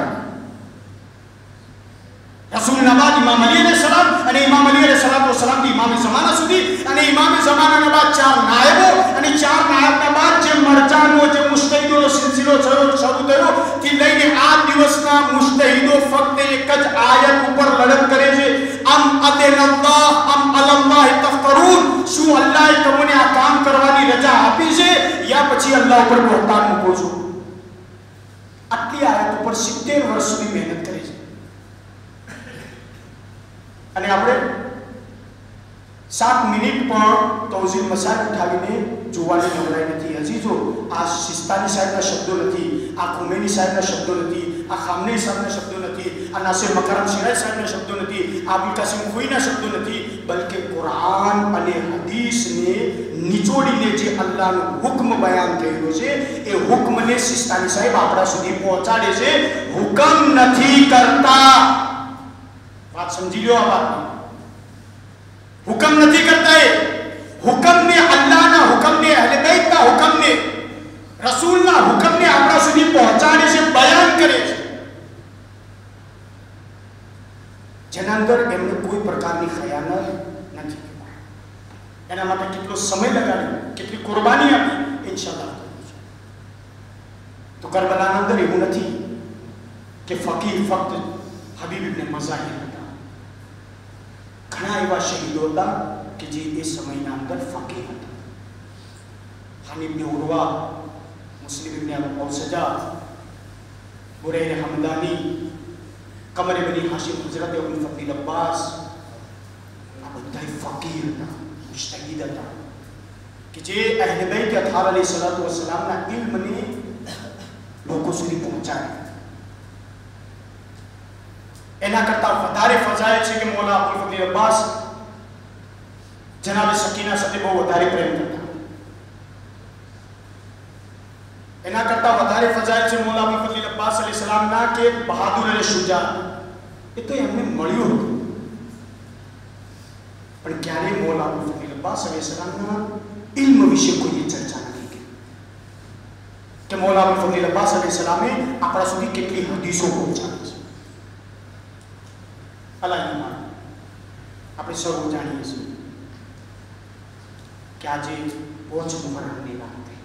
રસૂલના બાદ ઇમામ અલી અલૈહિ સલામ અને ઇમામ અલી અલૈહિ સલાતો સલામ થી ઇમામ ઝમાના સુધી અને ઇમામ ઝમાનાના બાદ 4 નાયબો અને 4 નાયબના બાદ જે મરજાનો, જે મુજતહિદોનો સિલસિલો શરૂ થયો થી લઈને આ દિવસના મુજતહિદો ફક્ત એક જ આયત ઉપર લડત કરે છે, અમ અદેનલ્લાહ અમ અલલ્લાહ તફકરૂન, શું અલ્લાહે તમને આ કામ કરવાની રજા આપી છે યા પછી અલ્લાહ ઉપર બહતાન મૂકો છો? આટલી આયત ઉપર 70 વર્ષ સુધી મહેનત કરી છે અને આપણે 7 મિનિટ પણ તૌઝીલ મસાઇલ ઉઠાવીને જોવાની નવરાઈ નથી. હજી જો આ સિસ્તાની સાહેબના શબ્દો નથી, આ ખુમૈની સાહેબના શબ્દો નથી, આ ખામનેઈ સાહેબના શબ્દો નથી, આ નાસિર મકરમ શિરાઝ સાહેબના શબ્દો નથી, આ અબુલ કાસિમ ખુઈના શબ્દો નથી, બલકે કુરાન અને હદીસને નિચોડીને જે અલ્લાહનો હુક્મ બયાન થયેલો છે એ હુક્મને સિસ્તાની સાહેબ આપણા સુધી પહોંચાડે છે. હુકમ નથી કરતા, વાત સમજી લો. આ વાત હુકમ નથી કરતા, એ હુકમને, અલ્લાહના હુકમને, અહલે બેતના હુકમને, રસૂલના હુકમને આપણા સુધી પહોંચાડે છે, બયાન કરે છે, જેના અંદર એમને કોઈ પ્રકારની ખયાનત નથી. એના માટે કેટલો સમય લગાડ્યો, કેટલી કુરબાની આપી, ઇન્શાઅલ્લાહ. તો કરબલાના અંદર એવું નથી કે ફકીહ ફક્ત હબીબ ઇબ્ન મઝાહિર હતા. ઘણા એવા શહીદો હતા કે જે એ સમયના અંદર ફકીહ હતા. હાનિબ ઇબ્ન ઉરવા, મુસ્લિમ ઇબ્ન અલ-સજા, બુરૈર હમદાની, કમર ઇબ્ન હાશિમ હઝરત અબુલ ફઝલ અબ્બાસ, આ બધા ફકીહ હતા, મુજતહિદ હતા કે જે અહલે બેત અતહાર અલૈહિસ્સલાતુ વસ્સલામના ઇલ્મને લોકો સુધી પહોંચાડે. એના કરતા વધારે ફઝાઇલ છે કે મૌલા અબુલ ફઝલ અબ્બાસ જનાબ સકીના સાથે બહુ વધારે પ્રેમ કરતા. એના કરતા વધારે ફઝાઇલ છે મૌલા અબુલ ફઝલ અબ્બાસ અલૈહિસ સલામના કે બહાદુર અને શુજા. એ તો એમને મળ્યું હતું પણ ક્યારે મૌલા અબુલ ફઝલ અબ્બાસ અલૈહિસ સલામના ઇલ્મ વિશે કોઈ ચર્ચા નથી કરી કે મૌલા અબુલ ફઝલ અબ્બાસ અલૈહિસ સલામે આપણા સુધી કેટલી હદીસો પહોંચાડી છે. અલ્લાહ આપણે સૌ જાણીએ છીએ કે આજે પોચ મુહર્રમની વાત થઈ,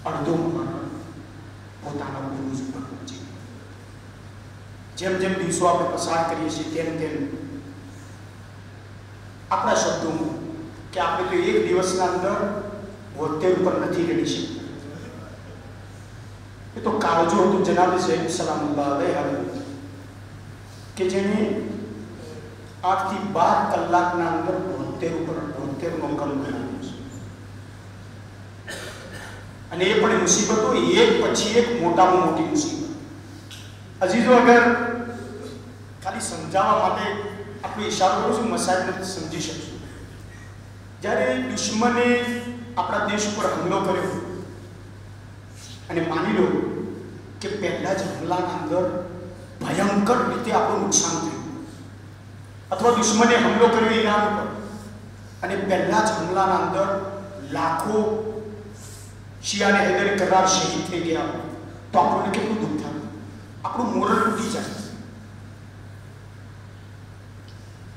અડધો મુહર્રમ પોતાના ગુરુજ ઉપર પહોંચી. જેમ જેમ દિવસો આપણે પસાર કરીએ છીએ તેમ તેમ આપણા શબ્દોમાં કે આપણે તો એક દિવસના અંદર 72 ઉપર નથી રડી શકતા. એ તો કાળજો હતું જનાબ ઝૈદ સલામુલ્લાહ અલૈહ કે જેને 8 થી 12 કલાકના અંદર 72 ઉપર 72 નો કલમ બનાવ્યો છે. અને એ પણ મુસીબતો એક પછી એક મોટામાં મોટી મુસીબત. હજી જો અગર ખાલી સમજાવવા માટે આપણે ઈશારો કરું છું, મસાઇલ સમજી શકશું. જ્યારે દુશ્મને આપણા દેશ ઉપર હુમલો કર્યો અને માની લો કે પહેલા જ હુમલાના અંદર ભયંકર રીતે આપણું નુકસાન થયું, અથવા દુશ્મને હુમલો કર્યો ઈરાન ઉપર અને પહેલા જ હુમલાના અંદર લાખો શિયા અને હૈદરી કરાર શહીદ થઈ ગયા, તો આપણને કેટલું દુઃખ થાય, આપણું મોરલ તૂટી જાય.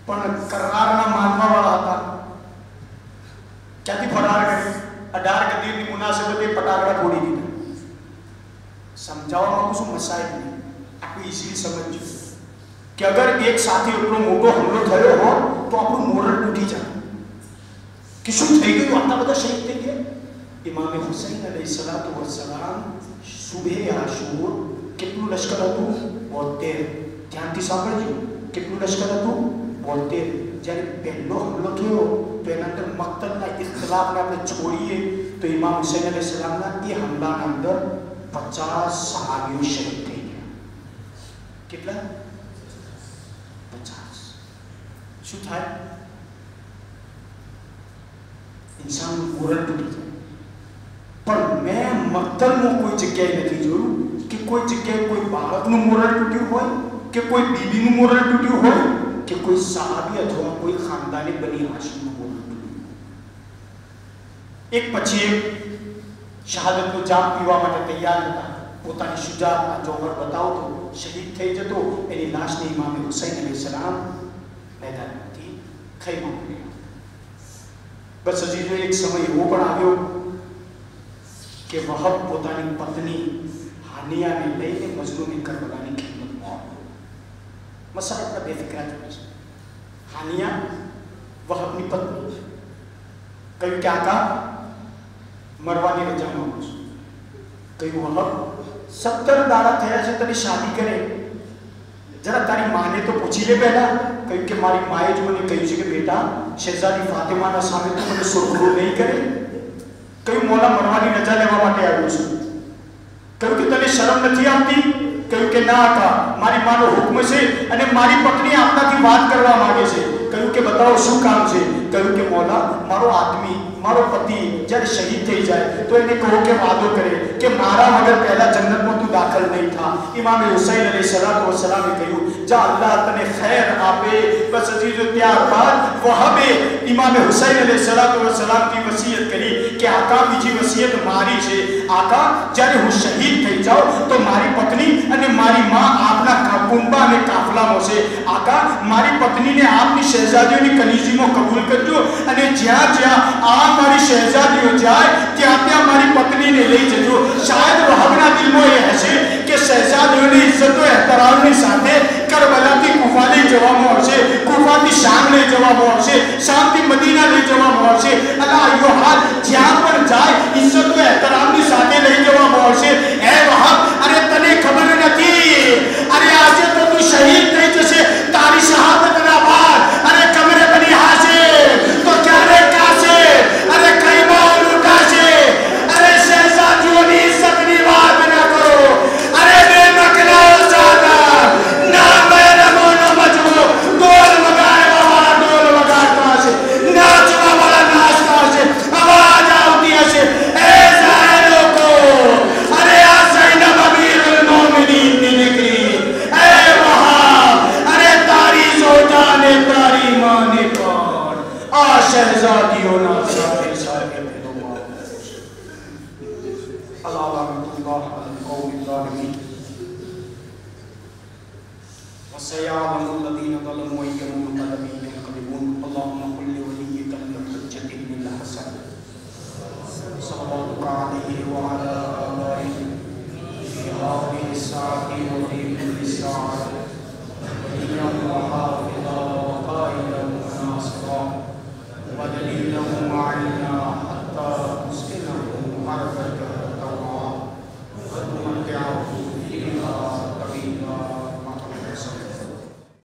પણ કરારના માનવાવાળા હતા, ક્યાંથી ફરાર કરી 18 ગદીરની મુનાસબતે ફટાકડા ફોડી દીધા. સમજાવવામાં શું મસાય નહીં, આટલું ઈઝીલી સમજજો કે અગર એક સાથે એટલો મોટો હુમલો થયો હો તો આપણું મોરલ તૂટી જાય કે શું થઈ ગયું, આટલા બધા શહીદ થઈ ગયા. ઇમામ હુસૈન અલૈહિસ્સલાતુ વસ્સલામ સુબહે આશુર કેટલું લશ્કર હતું? 72. ધ્યાનથી સાંભળજો, કેટલું લશ્કર હતું? 72. જ્યારે પહેલો હુમલો થયો તો એના અંદર મક્તલના ઇખ્તિલાફને આપણે છોડીએ તો ઇમામ હુસૈન અલૈહિસ્સલામના એ હુમલાના અંદર 50 સહાબીઓ શહીદ થઈ ગયા. કેટલા? 50. શું થાય? इंसान मोरल टूटी जाए. पर मैं मक्तलમાં કોઈ જગ્યાએ નથી જોયું કે કોઈ જગ્યાએ કોઈ બાળકનું મોરલ તૂટ્યું હોય કે કોઈ બીબીનું મોરલ તૂટ્યું હોય કે કોઈ સહાબી અથવા કોઈ ખાનદાની બની હાશીમનું મોરલ તૂટ્યું. એક પછી એક શહાદતનું જામ પીવા માટે તૈયાર હતા, પોતાની શુજાઅતના જોહર બતાવતો શહીદ થઈ જતો, એની લાશને ઇમામ હુસૈન અલૈહિસ્સલામ મેદાનમાંથી ખૈમા કર્યા. બસ હજી એક સમય એવો પણ આવ્યો કે વહબ પોતાની પત્ની હાનિયાને લઈને મજનૂની કરબલાની ખિદમતમાં આવ્યો. મસાલા બેફિકરા થઈ છે. હાનિયા વહબની પત્ની કહ્યું કે આકા મરવાની રજા માંગુ છું. કહ્યું વહબ 17 દાડા થયા છે તને શાદી કરે, જરા તારી માને તો પૂછી લે પહેલા. કહ્યું કે મારી માએ જ મને કહ્યું છે કે બેટા શહેજાદી ફાતિમાના સામે તું મને સુરખરૂ નહીં કરે. કહ્યું મોલા મરવાની રજા લેવા માટે આવ્યો છું. કહ્યું કે તને શરમ નથી આવતી? કહ્યું કે ના આકા, મારી માનો હુકમ છે અને મારી પત્ની આપનાથી વાત કરવા માંગે છે. કહ્યું કે બતાવો શું કામ છે? કહ્યું કે મોલા મારો આદમી મારો પતિ જ્યારે શહીદ થઈ જાય તો એને કહો કે વાદો કરે કે મારા વગર પહેલા જન્નતમાં તું દાખલ નહીં થા. ઇમામ હુસૈન અલૈહિસ્સલાતુ વસ્સલામે કહ્યું જા અલ્લાહ તને ખૈર આપે. બસ અજીજો ત્યારબાદ વહબે ઇમામ હુસૈન અલૈહિસ્સલાતુ વસ્સલામની વસિયત કરી કે આકા બીજી વસિયત મારી છે. આકા જ્યારે હું શહીદ થઈ જાઉં તો મારી પત્ની અને મારી માં આપના કુંબા અને કાફલામાં છે. આકા મારી પત્નીને આપની શહેજાદીઓની કનીઝીમાં કબૂલ કરજો અને જ્યાં જ્યાં આ મારી શહેજાદીઓ જાય ત્યાં ત્યાં મારી પત્નીને લઈ જજો. શાયદ વહબના દિલમાં એ હશે કે શહેજાદીઓની ઇજ્જતો એહતરામની સાથે કરબલાથી કુફા લઈ જવામાં આવશે, કુફાથી શામ લઈ જવામાં આવશે, શામથી મદીના લઈ જવામાં આવશે. અલા આયો હાલ જ્યાં પણ જાય ઇજ્જતો એહતરામની સાથે લઈ જવામાં આવશે. એ વહબ, અરે તને ખબર નથી, અરે આજે તો તું શહીદ થઈ જશે. તારી શહાદતના બાદ અરે કમરે બની હાશે તો ક્યારે કાશે, અરે કઈમાં લૂટાશે. અરે શહેજાદીઓની ઇજ્જતની વાત ના કરો. અરે બે નકલા સાદા ના મેરમો ન મજમો ડોલ વગાડવા વાળા ડોલ વગાડતા હશે, નાચવા વાળા નાચતા હશે, અવાજ આવતી હશે. એ જાહેરો કો અરે આ ઝૈનબ અમીરુલ મોમિનીન ની દીકરી, એ વહાબ, અરે તારી જોજાને તારી માને પણ આ શહેજાદીઓના સાથે સાથે અલ્લાહ القوم الظالمين وسيعلم الذين ظلموا أي منقلب ينقلبون. اللهم قل لوليك الحجة بن الحسن صلواتك عليه وعلى آله في هذه الساعة وفي كل ساعة